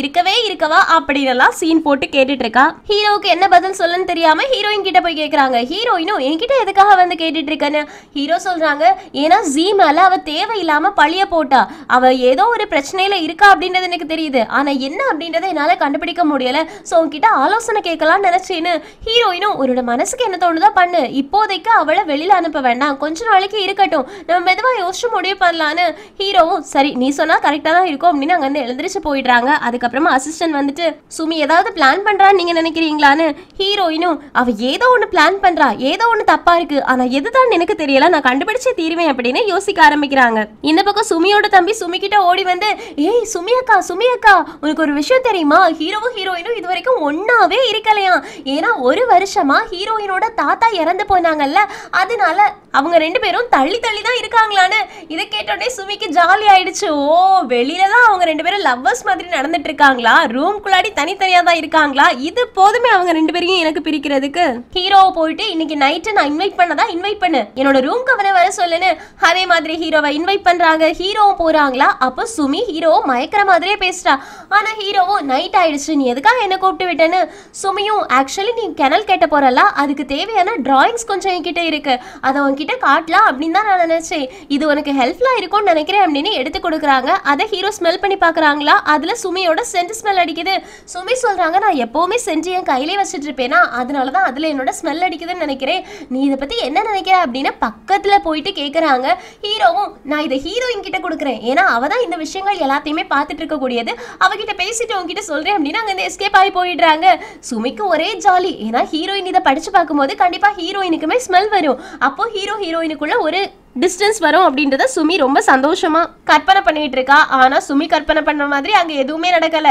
இருக்கவா அப்படின்னு எல்லாம் சீன் போட்டு கேட்டுட்டு இருக்கா. ஹீரோவுக்கு என்ன பதில் சொல்லன்னு தெரியாம ஹீரோயின் கிட்ட போய் கேக்குறாங்க. ஹீரோயினும் என்கிட்ட எதுக்காக வந்து கேட்டுட்டு இருக்கன்னு. ஹீரோ சொல்றாங்க ஏன்னா ஜீ மேல அவ தேவையில்லாம பழிய போட்டா. அவ ஏதோ ஒரு பிரச்சனையில இருக்கா அப்படின்றது எனக்கு தெரியுது, ஆனா என்ன அப்படின்றத என்னால கண்டுபிடிக்க முடியல. சோ உன்கிட்ட ஆலோசனை கேட்கலாம் நினைச்சேன்னு. ஹீரோயினும் உன்னோட மனசுக்கு என்ன தோணுதோ பண்ணு, இப்போதைக்கு அவளை வெளியில அனுப்ப வேண்டாம், கொஞ்ச நாளைக்கு இருக்கட்டும், நம்ம மெதுவா யோசிச்சு முடிவு பண்ணலான்னு. ஹீரோவும் சரி நீ சொன்னா கரெக்டா தான் இருக்கும் அப்படின்னு அங்க இருந்து எழுந்திரிச்சு போயிடுறாங்க. அதுக்கப்புறமா அசிஸ்டன்ட் வந்துட்டு சுமி ஏதாவது பிளான் பண்றான்னு நீங்க நினைக்கிறீங்களான்னு. ஹீரோயினும் அவ ஏதோ ஒண்ணு பிளான் பண்றா, ஏதோ ஒண்ணு தப்பா இருக்கு, ஆனா எதுதான் எனக்கு தெரியல, நான் கண்டுபிடிச்சே தீருவேன் அப்படின்னு யோசிக்க ஆரம்பிக்கிறாங்க. இந்த பக்கம் சுமியோட தம்பி சுமி கிட்ட ஓடி வந்து ஏய் சுமி அக்கா உனக்கு ஒரு விஷயம் தெரியுமா, ஹீரோவும் ஹீரோயினும் இது வரைக்கும் ஒன்னாவே இருக்கலையா. ஏன்னா ஒரு வருஷமா ஹீரோயினோட தாத்தா இறந்து போனாங்கல்ல, அதனால அவங்க ரெண்டு பேரும் தள்ளி தள்ளி தான் இருக்காங்களான்னு. இதை கேட்டோடனே சுமிக்கு ஜாலி ஆயிடுச்சு. ஓ வெளியில தான் அவங்க ரெண்டு பேரும் லவ்வர்ஸ் மாதிரி நடந்துட்டு இருக்காங்களா, ரூம்குள்ளாடி தனித்தனியா தான் இருக்காங்களா, இது போதுமே அவங்க ரெண்டு பேரையும் எனக்கு பிரிக்கிறதுக்கு. ஹீரோவை போயிட்டு இன்னைக்கு நைட்டு நான் இன்வைட் பண்ணு, என்னோட ரூம்க்கு அவனை வர சொல்லுன்னு. அதே மாதிரி ஹீரோவை இன்வைட் பண்றாங்க. ஹீரோவும் போறாங்களா. அப்போ சுமி ஹீரோவும் மயக்கிற மாதிரியே பேசுறா. ஆனா ஹீரோவும் நைட் ஆயிடுச்சு, நீ எதுக்காக என்ன கூப்பிட்டு விட்டேன்னு. சுமியும் ஆக்சுவலி நீ கெனல் கேட்ட போறல, அதுக்கு தேவையான டிராயிங்ஸ் கொஞ்சம் என்கிட்ட இருக்கு, அதை உன்கிட்ட காட்டலாம் அப்படின்னு தான் நான் நினைச்சேன், இது உனக்கு ஹெல்ப்ஃபுல்லா இருக்கும்னு நினைக்கிறேன் அப்படின்னு எடுத்து கொடுக்குறாங்க. அதை ஹீரோ ஸ்மெல் பண்ணி பாக்குறாங்களா. அதுல சுமியோட சென்ட் ஸ்மெல் அடிக்குது. சுமி சொல்றாங்க நான் எப்பவுமே செஞ்சு என் கையிலே வச்சுட்டு இருப்பேனா, அதனாலதான் அதுல என்னோட ஸ்மெல் அடிக்குதுன்னு நினைக்கிறேன், நீ இதை பத்தி என்ன நினைக்கிற அப்படின்னு பக்கத்துல போயிட்டு கேக்குறாங்க. ஹீரோவும் நான் இதை ஹீரோயின் கிட்ட கொடுக்குறேன், ஏன்னா அவதான் இந்த விஷயங்கள் எல்லாத்தையுமே பார்த்துட்டு இருக்க கூடியது, அவகிட்ட பேசிட்டு உங்ககிட்ட சொல்றேன் அப்படின்னு அங்க இருந்து எஸ்கேப் ஆகி போயிடுறாங்க. சுமிக்கு ஒரே ஜாலி, ஏன்னா ஹீரோயின் இதை படிச்சு பார்க்கும்போது கண்டிப்பா ஹீரோயினுக்குமே ஸ்மெல் வரும். அப்போ ஹீரோயினுக்குள்ள ஒரு டிஸ்டன்ஸ் வரும் அப்படின்றத சுமி ரொம்ப சந்தோஷமா கற்பனை பண்ணிட்டு இருக்கா. ஆனா சுமி கற்பனை பண்ண மாதிரி அங்க எதுவுமே நடக்கல.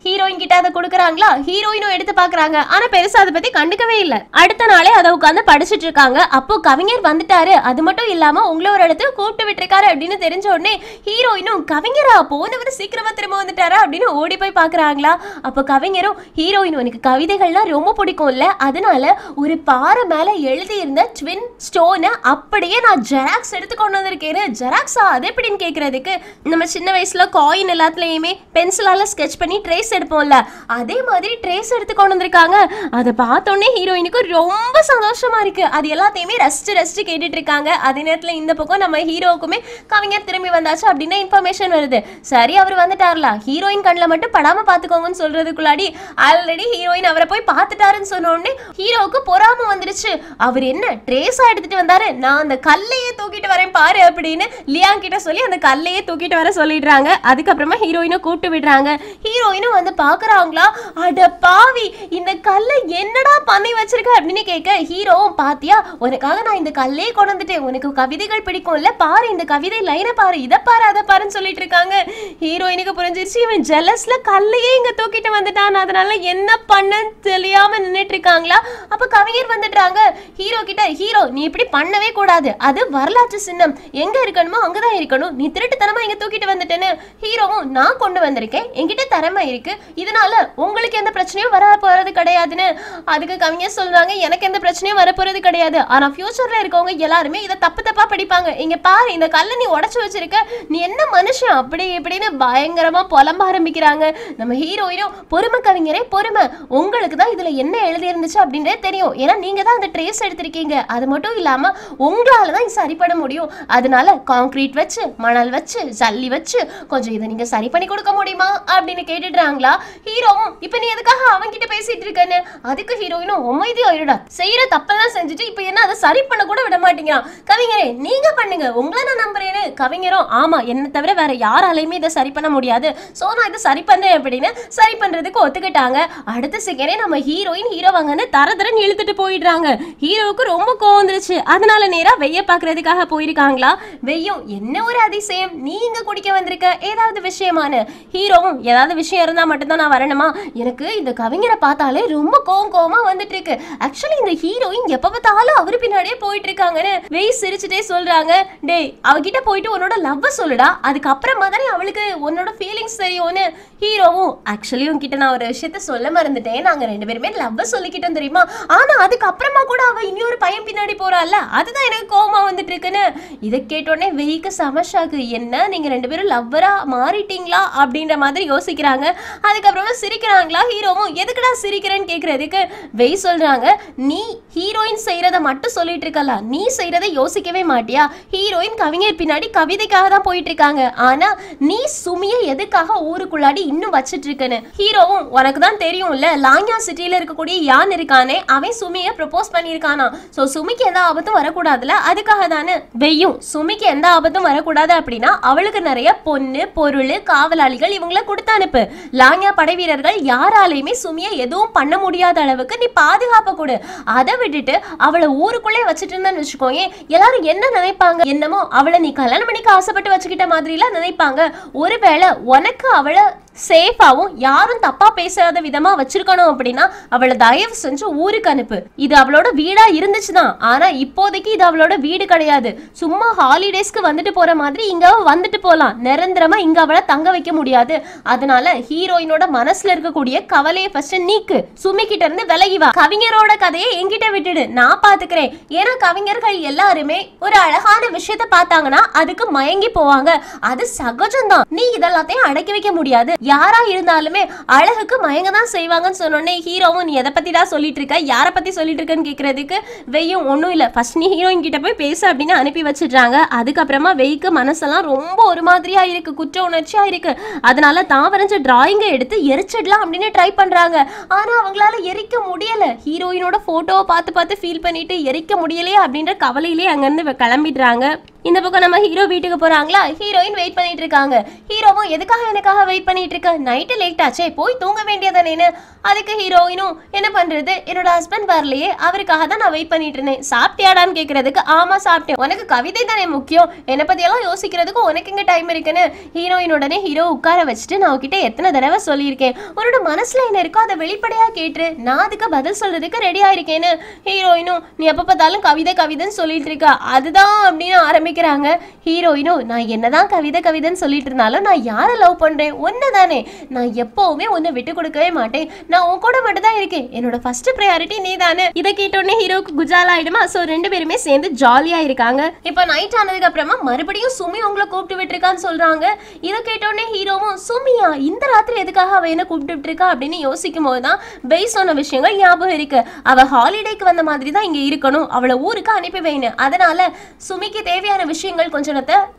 ஹீரோயின் கிட்ட அதை கொடுக்குறாங்களா. ஹீரோயினும் எடுத்து பாக்குறாங்க, ஆனா பெருசா அதை பத்தி கண்டுக்கவே இல்ல. அடுத்த நாளே அதை உட்காந்து படிச்சுட்டு இருக்காங்க. அப்போ கவிஞர் வந்துட்டாரு, அது மட்டும் இல்லாம உங்களை ஒரு இடத்துல கூப்பிட்டு விட்டுருக்காரு அப்படின்னு தெரிஞ்ச உடனே ஹீரோயினும் கவிஞரா போனவர் சீக்கிரமா திரும்ப வந்துட்டாரா அப்படின்னு ஓடி போய் பாக்குறாங்களா. அப்போ கவிஞரும் ஹீரோயினும் எனக்கு கவிதைகள்லாம் ரொம்ப பிடிக்கும்ல, அதனால ஒரு பாறை மேல எழுதி இருந்த ட்வின் ஸ்டோனை அப்படியே நான் ஜெராக்ஸ் எடுத்து கொண்டு வந்திருக்கேன். ஜெராக்ஸா அது எப்படின்னு கேட்கறதுக்கு, நம்ம சின்ன வயசுல காயின் எல்லாத்துலயுமே பென்சிலால ஸ்கெட்ச் பண்ணி ட்ரேஸ் எடுப்போம்ல, அதே மாதிரி ட்ரேஸ் எடுத்து கொண்டு வந்திருக்காங்க. அதை பார்த்தோன்னே ஹீரோயினுக்கு ரொம்ப சந்தோஷமா இருக்கு. அது எல்லாத்தையுமே ரசிச்சு கேட்டுட்டு இருக்காங்க. அதே நேரத்துல இந்த பக்கம் நம்ம ஹீரோவுக்குமே கவிஞர் திரும்பி வந்தாச்சு அப்படின்னு இன்ஃபர்மேஷன் வருது. சரி அவர் வந்துட்டார்ல, ஹீரோயின் கண்ணில் மட்டும் படாம பாத்துக்கோங்கன்னு சொல்றதுக்குள்ளாடி ஆல்ரெடி ஹீரோயின் அவரை போய் பார்த்துட்டாருன்னு சொன்ன உடனே ஹீரோவுக்கு பொறாம வந்துருச்சு. அவர் என்ன ட்ரேஸா எடுத்துட்டு வந்தாரு, நான் அந்த கல்லையே தூக்கிட்டு வரேன் பாரு அப்படின்னு லியாங் கிட்ட சொல்லி அந்த கல்லையே தூக்கிட்டு வர சொல்லிடுறாங்க. அதுக்கப்புறமா ஹீரோயினை கூப்பிட்டு விடுறாங்க. ஹீரோயினும் வந்து பாக்குறாங்களா, அட பாவி இந்த கல்லை என்னடா பண்ணி வச்சிருக்க அப்படின்னு கேட்க, ஹீரோவும் பாத்தியா உனக்காக நான் இந்த கல்லையே கொண்டு வந்துட்டேன், உனக்கு கவிதைகள் பிடிக்கும்ல, பாரு இந்த கவிதை லைனை பாரு, இதை பாரு அதை பாருன்னு சொல்லிட்டு இருக்காங்க. ஹீரோயினுக்கு புரிஞ்சிருச்சு, இவன் ஜெலஸ்ல கல்லையே இங்க தூக்கிட்டு வந்துட்டான், அதனால என்ன பண்ண தெரியாம நின்னுட்டு இருக்காங்களா. அப்ப கவிஞர் வந்துடுறாங்க. ஹீரோ கிட்ட, ஹீரோ நீ இப்படி பண்ணவே கூடாது, அது வரலாற்று சின்னம், எங்க இருக்கணுமோ அங்கதான் இருக்கணும், நீ திருட்டுத்தனமா இங்க தூக்கிட்டு வந்துட்டேன்னு. ஹீரோவும் நான் கொண்டு வந்திருக்கேன், என்கிட்ட திறமை இருக்கு, இதனால உங்களுக்கு எந்த பிரச்சனையும் வர போறது கிடையாதுன்னு. அதுக்கு கவிஞர் சொல்றாங்க, எனக்கு எந்த பிரச்சனையும் வரப்போறது கிடையாது, ஆனா ஃபியூச்சர்ல இருக்கவங்க எல்லாருமே இதை தப்பா படிப்பாங்க, இங்க பாரு இந்த கல்லை நீ உடைச்சு வச்சிருக்க, நீ என்ன மனுஷன் அப்படி இப்படின்னு பயங்கரமா புலம்ப ஆரம்பிக்கிறாங்க. நம்ம ஹீரோயினும் பொறுமை கவிஞரே பொறுமை, உங்களுக்கு தான் இதுல என்ன எழுதி இருந்துச்சு அப்படின்றே தெரியும், ஏன்னா நீங்க தான் அந்த ட்ரேஸ் எடுத்திருக்கீங்க, அது மட்டும் இல்லாம உங்களாலதான் சரி பண்ண முடியும், அதனால கான்கிரீட் வச்சு மணல் வச்சு ஜல்லி வச்சு கொஞ்சம் இதை நீங்க சரி பண்ணி கொடுக்க முடியுமா அப்படின்னு கேட்டுடுறாங்களா. ஹீரோவும் இப்ப நீ எதுக்காக அவங்க கிட்ட பேசிட்டு இருக்கேன்னு. அதுக்கு ஹீரோயினும் அமைதி ஆயிடுடா, செய்யற தப்பெல்லாம் செஞ்சுட்டு இப்ப என்ன அதை சரி பண்ண கூட விட மாட்டேங்கிறான். கவிஞரே நீங்க பண்ணுங்க, உங்களை நான் நம்புறேன்னு. கவிஞரும் ஆமா என்ன தவிர வேற யாராலையுமே இதை சரி பண்ண முடியாது, சோ நான் இதை சரி பண்றேன் அப்படின்னு சரி பண்றதுக்கு ஒத்துக்கிட்டாங்க. அடுத்த செகண்டே நம்ம ஹீரோயின் ஹீரோவாங்கன்னு தரதரன்னு இழுத்துட்டு போயிடுறாங்க. ஹீரோவுக்கு ரொம்ப கோவம் வந்துருச்சு. அதனால நேரா வெய்ய பாக்குறதுக்காக போயிருக்காங்களா. வெய்யும் என்ன ஒரு அதிசயம், நீங்க குடிக்க வந்திருக்க ஏதாவது விஷயமான. ஹீரோவும் ஏதாவது விஷயம் இருந்தா மட்டும்தான் நான் வரணுமா, எனக்கு இந்த கவிஞரை பார்த்தாலே ரொம்ப கோவமா வந்துட்டு இருக்கு. ஆக்சுவலி இந்த ஹீரோயின் எப்ப பார்த்தாலும் அவரு பின்னாடியே போயிட்டு இருக்காங்கன்னு வெய் சிரிச்சுட்டே சொல்றாங்க. டேய் அவகிட்ட போயிட்டு உன்னோட லவ் சொல்லுடா, அதுக்கப்புறமா தானே அவளுக்கு உன்னோட ஃபீலிங்ஸ் தெரியும்னு. ஹீரோவும் ஆக்சுவலி உன்கிட்ட நான் ஒரு விஷயத்த சொல்ல மறந்துட்டேன், நாங்க ரெண்டு பேருமே லவ் சொல்லிக்கிட்டோம் தெரியுமா, ஆனா அதுக்கப்புறமா கூட அவ இன்னொரு பையன் பின்னாடி போறாள்ல, அதுதான் எனக்கு கோவமா வந்துட்டு இருக்குன்னு. இதை கேட்டோடனே வெய்க்கு சமஷாக்கு, என்ன நீங்க ரெண்டு பேரும் லவ்வரா மாறிட்டீங்களா அப்படின்ற மாதிரி யோசிக்கிறாங்க. அதுக்கப்புறமா சிரிக்கிறாங்களா. ஹீரோவும் எதுக்குடா சிரிக்கிறேன்னு கேட்கறதுக்கு வெய் சொல்றாங்க, நீ ஹீரோயின் செய்யறத மட்டும் சொல்லிட்டு இருக்கல, நீ செய்யறதை யோசிக்கவே மாட்டியா. ஹீரோயின் கவிஞர் பின்னாடி கவிதைக்காக தான் போயிட்டு இருக்காங்க, ஆனா நீ சுமியை எதுக்காக ஊருக்குள்ளாடி இன்னும் வச்சிட்டு இருக்கன்னு. ஹீரோவும் உனக்கு தான் தெரியும்ல, லாங்யா சிட்டில இருக்கக்கூடிய யான் இருக்கானே அவன் சுமியை ப்ரப்போஸ் பண்ணியிருக்கானா, சோ சுமிக்கு எந்த ஆபத்தும் வரக்கூடாதுல, அதுக்காக தானே. வெய்யும் சுமிக்கு எந்த ஆபத்தும் வரக்கூடாது அப்படின்னா அவளுக்கு நிறைய பொண்ணு பொருள் காவலாளிகள் இவங்கள கொடுத்து அனுப்பு. லாங்யா படை வீரர்கள் யாராலையுமே சுமியை எதுவும் பண்ண முடியாத அளவுக்கு நீ பாதுகாப்ப கொடு. அதை விட்டுட்டு அவளை ஊருக்குள்ளே வச்சுட்டு இருந்தான்னு வச்சுக்கோயே, எல்லாரும் என்ன நினைப்பாங்க, என்னமோ அவளை நீ கல்யாணம் பண்ணிக்க ஆசைப்பட்டு வச்சுக்கிட்ட மாதிரிலாம் நினைப்பாங்க. ஒருவேளை உனக்கு அவளை சேஃபாவும் யாரும் தப்பா பேசாத விதமா வச்சிருக்கணும் அப்படின்னா அவளை தயவு செஞ்சு ஊருக்கு அனுப்பு. இது அவளோட வீடா இருந்துச்சுதான், ஆனா இப்போதைக்கு இது அவளோட வீடு கிடையாது. சும்மா ஹாலிடேஸ்க்கு வந்துட்டு போற மாதிரி இங்க வந்துட்டு போலாம், நிரந்தரமா இங்க அவளை தங்க வைக்க முடியாது. அதனால ஹீரோயினோட மனசுல இருக்கக்கூடிய கவலையை ஃபர்ஸ்ட் நீக்கு, சுமி கிட்ட இருந்து விலகி வா, கவிஞரோட கதையை என்கிட்ட விட்டுடு, நான் பாத்துக்கிறேன். ஏன்னா கவிஞர்கள் எல்லாருமே ஒரு அழகான விஷயத்த பார்த்தாங்கன்னா அதுக்கு மயங்கி போவாங்க, அது சகஜம்தான். நீ இதெல்லாத்தையும் அடக்கி வைக்க முடியாது. யாரா இருந்தாலுமே அழகுக்கு மயங்க தான் செய்வாங்கன்னு சொன்னோடனே ஹீரோவும் நீ எதை பத்தி தான் சொல்லிட்டு இருக்க, யாரை பத்தி சொல்லிட்டு இருக்கன்னு கேட்கறதுக்கு வெய்யும் ஒன்றும் இல்லை, ஃபர்ஸ்ட் நீ ஹீரோயின் கிட்ட போய் பேச அப்படின்னு அனுப்பி வச்சிடுறாங்க. அதுக்கப்புறமா வெய்க்கு மனசெல்லாம் ரொம்ப ஒரு மாதிரியா இருக்கு, குற்ற உணர்ச்சியா இருக்கு. அதனால தான் வரைஞ்ச டிராயிங்கை எடுத்து எரிச்சிடலாம் அப்படின்னு ட்ரை பண்றாங்க. ஆனா அவங்களால எரிக்க முடியல. ஹீரோயினோட போட்டோவை பார்த்து பார்த்து ஃபீல் பண்ணிட்டு எரிக்க முடியலையே அப்படின்ற கவலையிலே அங்கிருந்து கிளம்பிடுறாங்க. இந்த பக்கம் நம்ம ஹீரோ வீட்டுக்கு போறாங்களா. ஹீரோயின் வெயிட் பண்ணிட்டு இருக்காங்க. ஹீரோவும் எதுக்காக எனக்காக வெயிட் பண்ணிட்டு இருக்க, நைட்டு லேட் ஆச்சே போய் தூங்க வேண்டியதானேன்னு. அதுக்கு ஹீரோயினும் என்ன பண்றது, என்னோட ஹஸ்பண்ட் வரலையே, அவருக்காக தான் நான் வெயிட் பண்ணிட்டு இருந்தேன். சாப்பிட்டியாடான்னு கேட்கறதுக்கு ஆமா சாப்பிட்டேன், உனக்கு கவிதை தானே முக்கியம், என்னை பத்தி எல்லாம் யோசிக்கிறதுக்கு உனக்கு இங்க டைம் இருக்குன்னு. ஹீரோயின் உடனே ஹீரோ உட்கார வச்சுட்டு நான் உங்ககிட்ட எத்தனை தடவை சொல்லியிருக்கேன், உன்னோட மனசுல என்ன இருக்கோ அதை வெளிப்படையா கேட்டு நான் அதுக்கு பதில் சொல்றதுக்கு ரெடியா இருக்கேன்னு. ஹீரோயினும் நீ எப்ப பார்த்தாலும் கவிதை கவிதைன்னு சொல்லிட்டு இருக்கா, அதுதான் அப்படின்னு ஆரம்பிக்கிறாங்க. ஹீரோயினும் நான் என்னதான் கவிதை கவிதைன்னு சொல்லிட்டு இருந்தாலும் நான் யாரை லவ் பண்றேன், ஒன்னதானே, நான் எப்பவுமே உன்னை விட்டு கொடுக்கவே மாட்டேன், நான் உன் கூட மட்டும் தான் இருக்கேன், என்னோட ஃபர்ஸ்ட் ப்ரையாரிட்டி நீ தானே. இதை கேட்டோடனே ஹீரோக்கு குஜால் ஆயிடுமா. சோ ரெண்டு பேருமே சேர்ந்து ஜாலியா இருக்காங்க. இப்ப நைட் ஆனதுக்கு அப்புறமா மறுபடியும் சுமி உங்களை கூப்பிட்டு விட்டுருக்கான்னு சொல்றாங்க. இதை கேட்டோடனே ஹீரோவும் சுமியா இந்த ராத்திரி எதுக்காக அவ என்ன கூப்பிட்டு இருக்கா அப்படின்னு யோசிக்கும் போதுதான் வெய் சொன்ன விஷயங்கள் ஞாபகம் இருக்கு. அவ ஹாலிடேக்கு வந்த மாதிரி தான் இங்க இருக்கணும், அவளை ஊருக்கு அனுப்பி வைங்க, அதனால சுமிக்கு தேவையான விஷயங்கள் கொஞ்சம்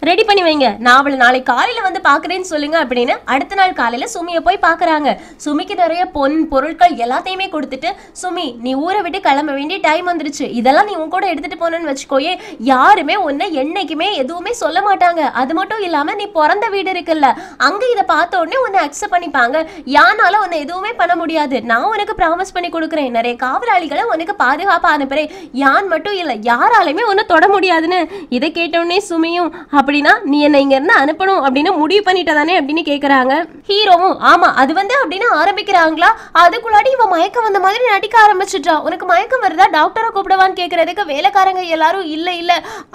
ரெடி பண்ணி வைங்க, நான் அவளை நாளைக்கு காலையில வந்து பாக்குறேன்னு சொல்லுங்க அப்படின்னு. அடுத்த நாள் காலையில சுமியை போய் பாக்குறாங்க. சுமிக்கு நிறைய பொருட்கள் எல்லாத்தையுமே கொடுத்துட்டு சுமி நீ ஊரை விட்டு கிளம்ப வேண்டிய டைம் வந்துருச்சு, இதெல்லாம் நீ உன் கூட எடுத்துட்டு போனன்னு வச்சுக்கோயே, யாருமே உன்னை என்னைக்குமே எதுவுமே சொல்ல மாட்டாங்க. அது மட்டும் இல்லாம நீ பிறந்த வீடு இருக்குல்ல, அங்க இதை பார்த்த உடனே உன்னை அக்செப்ட் பண்ணிப்பாங்க, யானால உன்னை எதுவுமே பண்ண முடியாது, நான் உனக்கு ப்ராமிஸ் பண்ணி கொடுக்குறேன், நிறைய காவலாளிகளை உனக்கு பாதுகாப்பா அனுப்புறேன், யான் மட்டும் இல்ல யாராலுமே உன்னை தொட முடியாதுன்னு. இதை கேட்டோடனே சுமியும் அப்படின்னா நீ என்ன இங்க இருந்து அனுப்பணும் அப்படின்னு முடிவு பண்ணிட்டதானே அப்படின்னு கேக்குறாங்க. ஹீரோவும் ஆமா அது வந்து அப்படின்னு ஆரம்பிக்கிறாங்களா. அதுக்குள்ளாடி இவன் மயக்கம் வந்த மாதிரி நடிக்க ஆரம்பிச்சுட்டா. உனக்கு மயக்கம் வருதா, டாக்டரை கூப்பிடுவான்னு கேக்குறதுக்கு வேலைக்காரங்க எல்லாரும் இல்ல இல்ல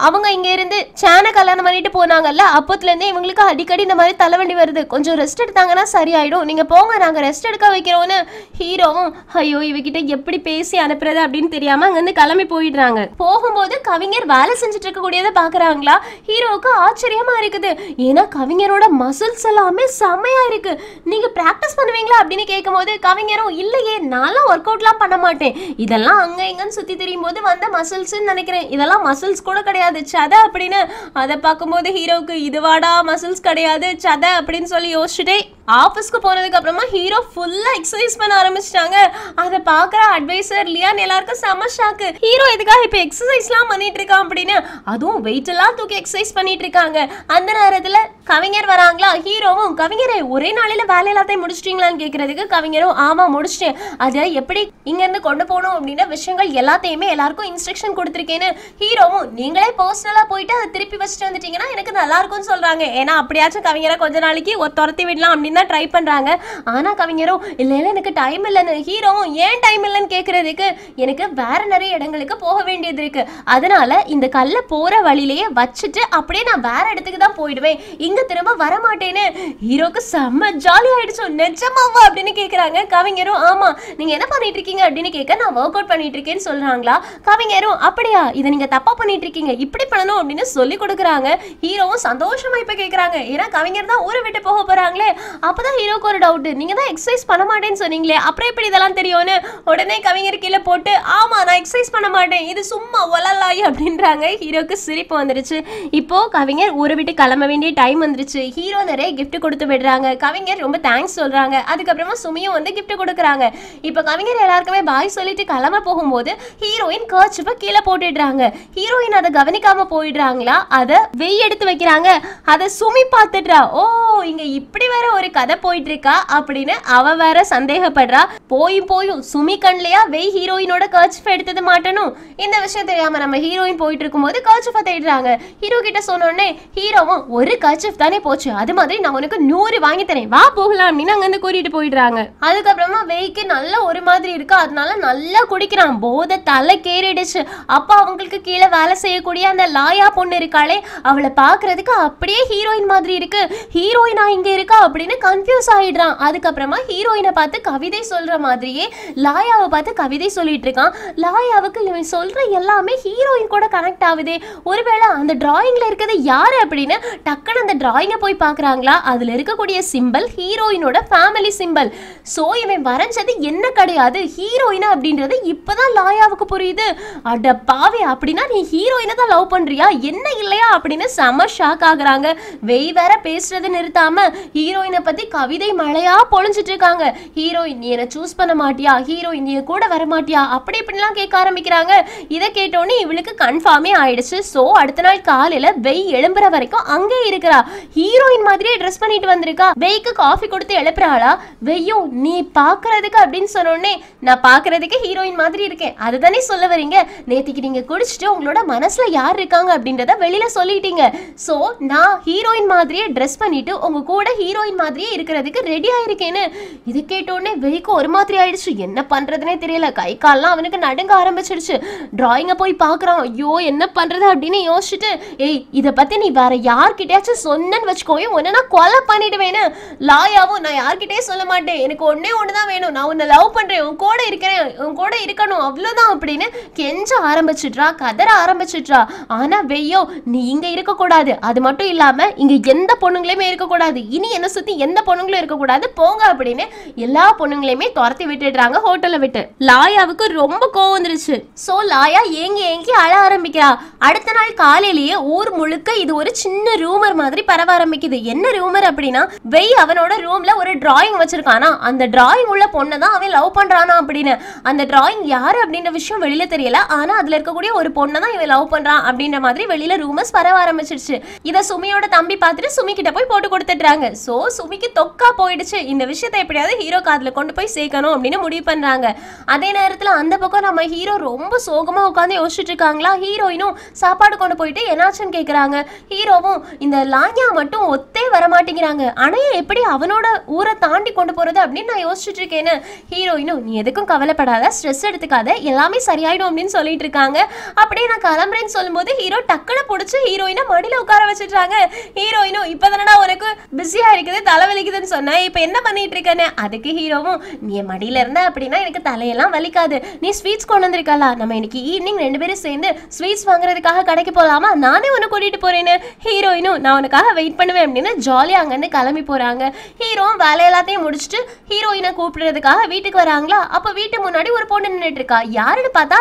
அவங்க இங்க இருந்து சேனை கல்யாணம் பண்ணிட்டு போனாங்கல்ல, அப்பத்துல இருந்தே இவங்களுக்கு அடிக்கடி இந்த மாதிரி தலைவண்டி வருது, கொஞ்சம் ரெஸ்ட் எடுத்தாங்கன்னா சரியாயிடும், நீங்க போங்க நாங்க ரெஸ்ட் எடுக்க வைக்கிறோம்னு. ஹீரோவும் ஐயோ இவகிட்ட எப்படி பேசி அனுப்புறது அப்படின்னு தெரியாம அங்க இருந்து கிளம்பி போயிடுறாங்க. போகும்போது கவிஞர் வேலை செஞ்சுட்டு இருக்க கூடியதை பாக்குறாங்க. சொல்றாங்களா? ஹீரோவுக்கு ஆச்சரியமா இருக்குது. ஏன்னா கவிஞரோட மசில்ஸ் எல்லாமே செமையா இருக்கு. நீங்க பிராக்டிஸ் பண்ணுவீங்களா அப்படின்னு கேட்கும்போது கவிஞரும் இல்லையே, நான்லாம் ஒர்க் அவுட்லாம் பண்ண மாட்டேன், இதெல்லாம் அங்க எங்கன்னு சுத்தி தெரியும் போது வந்த மசில்ஸ்ன்னு நினைக்கிறேன், இதெல்லாம் மசில்ஸ் கூட கிடையாது, சதை அப்படின்னு. அதை பார்க்கும்போது ஹீரோவுக்கு இதுவாடா மசில்ஸ் கிடையாது சதை அப்படின்னு சொல்லி யோசிச்சுட்டே ஆஃபீஸ்க்கு போனதுக்கு அப்புறமா ஹீரோ ஃபுல்லா எக்ஸசைஸ் பண்ண ஆரம்பிச்சிட்டாங்க. அதை பார்க்குற அட்வைசர் லியான் எல்லாருக்கும் செம ஷாக்கு. ஹீரோ எதுக்காக இப்போ எக்ஸசைஸ்லாம் பண்ணிட்டு இருக்கான் அப்படின்னு. அதுவும் வெயிட் எல்லாம் தூக்கி எக்ஸசைஸ் பண்ணிட்டு இருக்காங்க. அந்த நேரத்தில் கவிஞர் வராங்களா? ஹீரோவும் கவிஞரை ஒரே நாளில் வேலை எல்லாத்தையும் முடிச்சிட்டீங்களான்னு கேட்கறதுக்கு கவிஞரும் ஆமா முடிச்சிட்டேன், அதை எப்படி இங்கேருந்து கொண்டு போகணும் அப்படின்ற விஷயங்கள் எல்லாத்தையுமே எல்லாருக்கும் இன்ஸ்ட்ரக்ஷன் கொடுத்துருக்கேன்னு ஹீரோவும் நீங்களே பர்சனலாக போயிட்டு அதை திருப்பி வச்சுட்டு வந்துட்டீங்கன்னா எனக்கு நல்லா இருக்கும்னு சொல்றாங்க. ஏன்னா அப்படியாச்சும் கவிஞரை கொஞ்ச நாளைக்கு துரத்தி விடலாம் அப்படின்னு ட்ரை பண்றாங்க. ஆனா கவிஞரும் இல்ல இல்ல எனக்கு டைம் இல்லைன்னு. ஹீரோவும் ஏன் டைம் இல்லைன்னு கேட்கறதுக்கு எனக்கு வேற நிறைய இடங்களுக்கு போக வேண்டியது இருக்கு, அதனால இந்த கல்ல போற வழியிலேயே வச்சுட்டு அப்படியே நான் வேற இடத்துக்கு தான் போயிடுவேன், இங்க திரும்ப வர மாட்டேன்னு. ஹீரோக்கு செம்ம ஜாலி ஆயிடுச்சு. நிஜமாவா அப்படின்னு கேக்குறாங்க. கவிஞரும் ஆமா நீங்க என்ன பண்ணிட்டு இருக்கீங்க அப்படின்னு கேட்க நான் ஒர்க் அவுட் பண்ணிட்டு இருக்கேன்னு சொல்றாங்களா? கவிஞரும் அப்படியா, இதை நீங்க தப்பா பண்ணிட்டு இருக்கீங்க, இப்படி பண்ணணும் அப்படின்னு சொல்லி கொடுக்குறாங்க. ஹீரோவும் சந்தோஷமா இப்ப கேக்குறாங்க. ஏன்னா கவிஞர் தான் ஊரை விட்டு போக போறாங்களே. அப்பதான் ஹீரோக்கு ஒரு டவுட், நீங்க தான் எக்ஸசைஸ் பண்ண மாட்டேன்னு சொன்னீங்களே, அப்புறம் எப்படி இதெல்லாம் தெரியும்னு. உடனே கவிஞர் கீழே போட்டு ஆமா நான் எக்ஸசைஸ் பண்ண மாட்டேன், இது சும்மா ஒலலாய் அப்படின்றாங்க. ஹீரோக்கு சிரிப்பு வந்துருச்சு. இப்போ கவிஞர் ஊரை விட்டு கிளம்ப வேண்டிய டைம் வந்துருச்சு. ஹீரோ நிறைய கிஃப்ட் கொடுத்து விடுறாங்க. கவிஞர் ரொம்ப தேங்க்ஸ் சொல்றாங்க. அதுக்கப்புறமா சுமியும் வந்து கிஃப்ட் கொடுக்குறாங்க. இப்போ கவிஞர் எல்லாருக்குமே பாய் சொல்லிட்டு கிளம்ப போகும்போது ஹீரோயின் கர்ச்சிப்பை கீழே போட்டுடுறாங்க. ஹீரோயின் அதை கவனிக்காம போயிடுறாங்களா? அதை வெய் எடுத்து வைக்கிறாங்க. அதை சுமி பார்த்துடுறா. ஓ இங்க இப்படி வேற ஒரு கதை போயிட்டு இருக்கா அப்படின்னு அவ வேற சந்தேகப்படுறா. போயும் சுமி கண்லையா வெய் ஹீரோயினோட கர்ச்சிஃப் எடுத்தது மாட்டணும். இந்த விஷயம் தெரியாம நம்ம ஹீரோயின் போயிட்டு இருக்கும்போது கர்ச்சிஃபை தேடுறாங்க. ஹீரோ கிட்ட சொன்னோடனே ஹீரோவும் ஒரு கர்ச்சிஃப் தானே போச்சு, அது மாதிரி நான் உனக்கு 100 வாங்கி தரேன், வா போகலாம் அப்படின்னு அங்க இருந்து கூட்டிட்டு போயிடுறாங்க. அதுக்கப்புறமா வெய்க்கு நல்ல ஒரு மாதிரி இருக்கு, அதனால நல்லா குடிக்கிறான். போதை தலை கேறிடுச்சு. அப்ப அவங்களுக்கு கீழே வேலை செய்யக்கூடிய அந்த லாயா பொண்ணு இருக்காளே, அவளை பாக்குறதுக்கு அப்படியே ஹீரோயின் மாதிரி இருக்கு. ஹீரோயினா இங்க இருக்கா அப்படின்னு கன்ஃபியூஸ் ஆயிடுறான். அதுக்கப்புறமா ஹீரோயினை பார்த்து கவிதை சொல்ற மாதிரியே லாயாவை பார்த்து கவிதை சொல்லிட்டு இருக்கான். லாயாவுக்கு இவன் சொல்ற எல்லாமே ஹீரோயின் கூட கனெக்ட் ஆகுது. ஒருவேளை அந்த டிராயிங்ல இருக்கிறது யாரு அப்படின்னு டக்குன்னு அந்த டிராயிங்கை போய் பார்க்கறாங்களா? அதுல இருக்கக்கூடிய சிம்பிள் ஹீரோயினோட ஃபேமிலி சிம்பிள். சோ இவன் வரைஞ்சது என்ன கிடையாது, ஹீரோயினா அப்படின்றது இப்பதான் லாயாவுக்கு புரியுது. அட பாவி, அப்படின்னா நீ ஹீரோயினை தான் லவ் பண்றியா என்ன இல்லையா அப்படின்னு செம ஷாக் ஆகுறாங்க. வெய் வேற பேசுறது நிறுத்தாம ஹீரோயினை பத்தி கவிதை மழையா பொழிஞ்சிட்டு இருக்காங்க. ஹீரோயின் நீ என்ன சூஸ் பண்ண மாட்டியா, ஹீரோயின் நீ கூட வர மாட்டியா, அப்படி இப்படிலாம் கேட்க ஆரம்பிக்கிறாங்க. இதை கேட்டோன்னே இவளுக்கு கன்ஃபார்மே ஆயிடுச்சு. சோ அடுத்த நாள் காலையில வெய் எழும்புற வரைக்கும் அங்கே இருக்கிறா. ஹீரோயின் மாதிரியே ட்ரெஸ் பண்ணிட்டு வந்திருக்கா. வெய்க்கு காஃபி கொடுத்து எழுப்புறாளா? வெய்யும் நீ பாக்குறதுக்கு அப்படின்னு சொன்னோடனே நான் பாக்குறதுக்கு ஹீரோயின் மாதிரி இருக்கேன், அதுதானே சொல்ல வரீங்க, நேத்திக்கு நீங்க குடிச்சிட்டு உங்களோட மனசுல யார் இருக்காங்க அப்படின்றத வெளியில சொல்லிட்டீங்க. சோ நான் ஹீரோயின் மாதிரியே ட்ரெஸ் பண்ணிட்டு உங்க கூட ஹீரோயின் மாதிரியே இருக்கிறதுக்கு ரெடி ஆயிருக்கேன்னு. இது கேட்டோடனே வெய்க்கு ஒரு மாதிரி ஆயிடுச்சு. என்ன பண்றதுனே தெரியல. கை கால்லாம் அவனுக்கு நடுங்க ஆரம்பிச்சிடுச்சு. டிராயிங்கை போய் பாக்குறான். ஐயோ என்ன பண்றது அப்படின்னு யோசிச்சுட்டு ஏய் இதை பத்தி நீ வேற யார்கிட்டயாச்சும் சொன்னன்னு வச்சுக்கோயும் உன்னை நான் கொலை பண்ணிடுவேன்னு. லாயாவும் நான் யார்கிட்டயும் சொல்ல மாட்டேன், எனக்கு ஒன்னே ஒண்ணுதான் வேணும், நான் உன்னை லவ் பண்றேன், உன் கூட இருக்கிறேன், உன் கூட இருக்கணும், அவ்வளவுதான் அப்படின்னு கெஞ்ச ஆரம்பிச்சிட்றா, கதற ஆரம்பிச்சிட்றா. ஆனா வெய்யோ நீ இங்க இருக்க கூடாது, அது மட்டும் இல்லாம இங்க எந்த பொண்ணுங்களையுமே இருக்கக்கூடாது, இனி என்ன சுத்தி எந்த பொண்ணுங்களும் இருக்கக்கூடாது, போங்க அப்படின்னு எல்லா பொண்ணுங்களையுமே துரத்தி விட்டுடுறாங்க ஹோட்டலை விட்டு. லாயாவுக்கு ரொம்ப கோவம் வந்துருச்சு. சோ லாயா ஏங்கி ஏங்கி அழ ஆரம்பிக்கிறா. அடுத்த நாள் காலையிலேயே ஊர் முழுக்க இது ஒரு சின்ன ரூமர் மாதிரி பரவ ஆரம்பிக்குது. என்ன ரூமர் அப்படின்னா வெய் அவனோட ரூம்ல ஒரு டிராயிங் வச்சிருக்கானா, அந்த டிராயிங் உள்ள பொண்ணை தான் அவன் லவ் பண்றானா அப்படின்னு. அந்த டிராயிங் யாரு அப்படின்ற விஷயம் வெளியில தெரியல, ஆனா அதுல இருக்கக்கூடிய ஒரு பொண்ணை தான் இவன் லவ் பண்றான் அப்படின்ற மாதிரி வெளியில ரூமர்ஸ் பரவ ஆரம்பிச்சிருச்சு. இத சுமியோட தம்பி பார்த்துட்டு சுமி கிட்ட போய் போட்டு கொடுத்துட்டாங்க. சோ சுமிக்கு தொக்கா போயிடுச்சு. இந்த விஷயத்தை எப்படியாவது ஹீரோ காதுல கொண்டு போய் சேர்க்கணும் அப்படின்னு முடிவு பண்றாங்க. அதே நேரத்துல அந்த பக்கம் நம்ம ஹீரோ ரொம்ப சோகமா உட்காந்து யோசிச்சுட்டு இருக்காங்களா. ஹீரோயினும் சாப்பாடு கொண்டு போயிட்டு என்னாச்சுன்னு கேக்குறாங்க. ஹீரோவும் இந்த லாங் அனன்யா மட்டும் ஒத்தே வர மாட்டேங்கிறாங்க. அனன்யா எப்படி அவனோட ஊரை தாண்டி கொண்டு போறது அப்படின்னு நான் யோசிச்சுட்டு இருக்கேன்னு ஹீரோயினும் நீ எதுக்கும் கவலைப்படாத, ஸ்ட்ரெஸ் எடுத்துக்காத, எல்லாமே சரியாயிடும் அப்படின்னு சொல்லிட்டு இருக்காங்க. அப்படியே நான் கிளம்புறேன்னு சொல்லும்போது ஹீரோ டக்குனு பிடிச்சி ஹீரோயினை மடியில உட்கார வச்சுட்டாங்க. ஹீரோயினும் இப்பதானடா உனக்கு பிஸியா இருக்குது, தலைவலிக்குதுன்னு சொன்னேன், இப்ப என்ன பண்ணிட்டு இருக்கேன்னு. அதுக்கு ஹீரோவும் நீ என் மடியில இருந்த அப்படின்னா எனக்கு தலையெல்லாம் வலிக்காது, நீ ஸ்வீட்ஸ் கொண்டு வந்திருக்கல, நம்ம இன்னைக்கு ஈவினிங் 2 பேரும் சேர்ந்து ஸ்வீட்ஸ் வாங்குறதுக்காக கடைக்கு போலாமா, நானே உன்னை கூட்டிட்டு போறேன்னு. ஹீரோயினும் நான் உனக்காக வெயிட் பண்ணுவேன் அப்படின்னு ஜாலியா அங்கிருந்து கிளம்பி போறாங்க. ஹீரோவும் வேலை எல்லாத்தையும் முடிச்சுட்டு ஹீரோயினை கூப்பிடுறதுக்காக வீட்டுக்கு வராங்களா. அப்ப வீட்டு முன்னாடி ஒரு பொண்ணு நின்றுட்டு இருக்கா. யாருன்னு பார்த்தா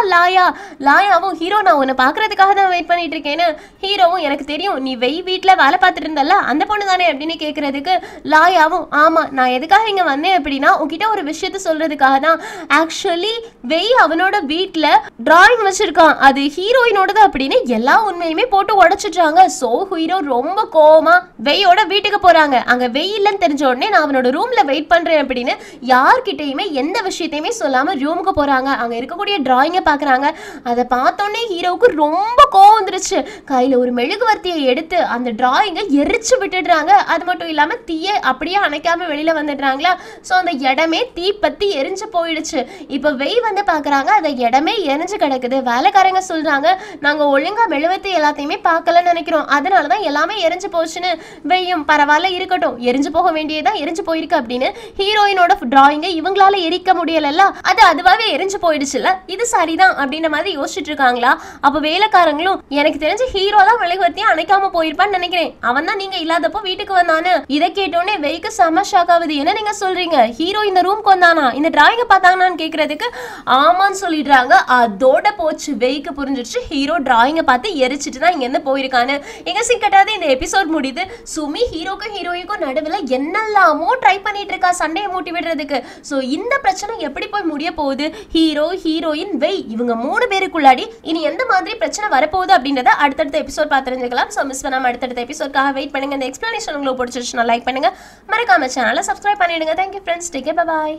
லாயாவும் ஹீரோ நான் உன்னை பாக்குறதுக்காக தான் வெயிட் பண்ணிட்டு இருக்கேன்னு. ஹீரோவும் எனக்கு தெரியும் நீ வீட்டுல வேலை பார்த்துட்டு இருந்தல அந்த பொண்ணு தானே அப்படின்னு கேட்கறதுக்கு லாயாவும் ஆமா நான் எதுக்காக இங்க வந்தேன் அப்படின்னா உன்கிட்ட ஒரு விஷயத்த சொல்றதுக்காக தான். ஆக்சுவலி அவனோட வீட்டுல டிராயிங் வச்சிருக்கான், அது ஹீரோயினோடது அப்படின்னு எல்லா உண்மையுமே போட்டு உடைச்சிட்டாங்க. சோ ஹீரோ ரொம்ப கோவமா வெய்யோட வீட்டுக்கு போறாங்க. அங்க வெய் இல்லைன்னு தெரிஞ்ச உடனே நான் அவனோட ரூம்ல வெயிட் பண்றேன் அப்படின்னு யார்கிட்டயுமே எந்த விஷயத்தையுமே சொல்லாம ரூமுக்கு போறாங்க. அங்க இருக்கக்கூடிய டிராயிங்கை பாக்குறாங்க. அதை பார்த்தோன்னே ஹீரோவுக்கு ரொம்ப கோவம் வந்துருச்சு. கையில ஒரு மெழுகுவர்த்தியை எடுத்து அந்த டிராயிங்கை எரிச்சு விட்டுடுறாங்க. அது மட்டும் இல்லாம தீயை அப்படியே அணைக்காம வெளியில வந்துடுறாங்களா. சோ அந்த இடமே தீ பத்தி எரிஞ்சு போயிடுச்சு. இப்ப வெய் வந்து பாக்குறாங்க, அந்த இடமே எரிஞ்சு கிடக்குது. வேலைக்காரங்க சொல்றாங்க நாங்க ஒழுங்கா மெழுகுவர்த்தி எல்லாத்தையுமே பார்க்கலன்னு நினைக்கிறோம், அதனாலதான் எல்லாமே எரிஞ்சு போச்சுன்னு. வெய்யும் பரவாயில்ல இருக்கட்டும், எரிஞ்சு போக வேண்டியதான் எரிஞ்சு போயிருக்கு அப்படின்னு ஹீரோயினோட டிராயிங்கை இவங்களால எரிக்க முடியல, அது அதுவாவே எரிஞ்சு போயிடுச்சுல, இது சரிதான் அப்படின்ற மாதிரி யோசிச்சுட்டு இருக்காங்களா. அப்ப வேலைக்காரங்களும் எனக்கு தெரிஞ்சு ஹீரோ தான் மெழுகுவர்த்தியை அணைக்காம போயிருப்பான்னு நினைக்கிறேன், அவன் தான் நீங்க இல்லாதப்போ வீட்டுக்கு வந்தானு. இதை கேட்டோன்னே வெய்க்கு செம ஷாக் ஆகுது. என்ன நீங்க சொல்றீங்க, ஹீரோ இந்த ரூம்க்கு வந்தானா, இந்த டிராயிங்கை பார்த்தாங்கன்னு கேட்கறதுக்கு ஆமான்னு சொல்லிடுறாங்க. அதோட போச்சு. வெய்க்கு புரிஞ்சிருச்சு ஹீரோ டிராயிங்கை பார்த்து எரிச்சிட்டு தான் இங்க இருந்து போயிருக்கான்னு. எங்க சீக்கிரட்டாவது இந்த எபிசோட் முடியுது. சுமி ஹீரோக்கும் ஹீரோயினுக்கும் நடுவில் என்னெல்லாமோ ட்ரை பண்ணிட்டு இருக்கா சண்டையை மூட்டி விடுறதுக்கு. ஸோ இந்த பிரச்சனை எப்படி போய் முடிய போகுது, ஹீரோ ஹீரோயின் வெய் இவங்க 3 பேருக்குள்ளாடி இனி எந்த மாதிரி பிரச்சனை வரப்போகுது அப்படின்றத அடுத்தடுத்த எபிசோட் பார்த்து தெரிஞ்சுக்கலாம். ஸோ மிஸ் பண்ணாம அடுத்தடுத்த எபிசோட்காக வெயிட் பண்ணுங்க. இந்த எக்ஸ்பிளனேஷன் உங்களுக்கு பிடிச்சிருச்சுன்னா லைக் பண்ணுங்க, மறக்காம சேனலை சப்ஸ்கிரைப் பண்ணிடுங்க. Thank you friends, take care, bye bye.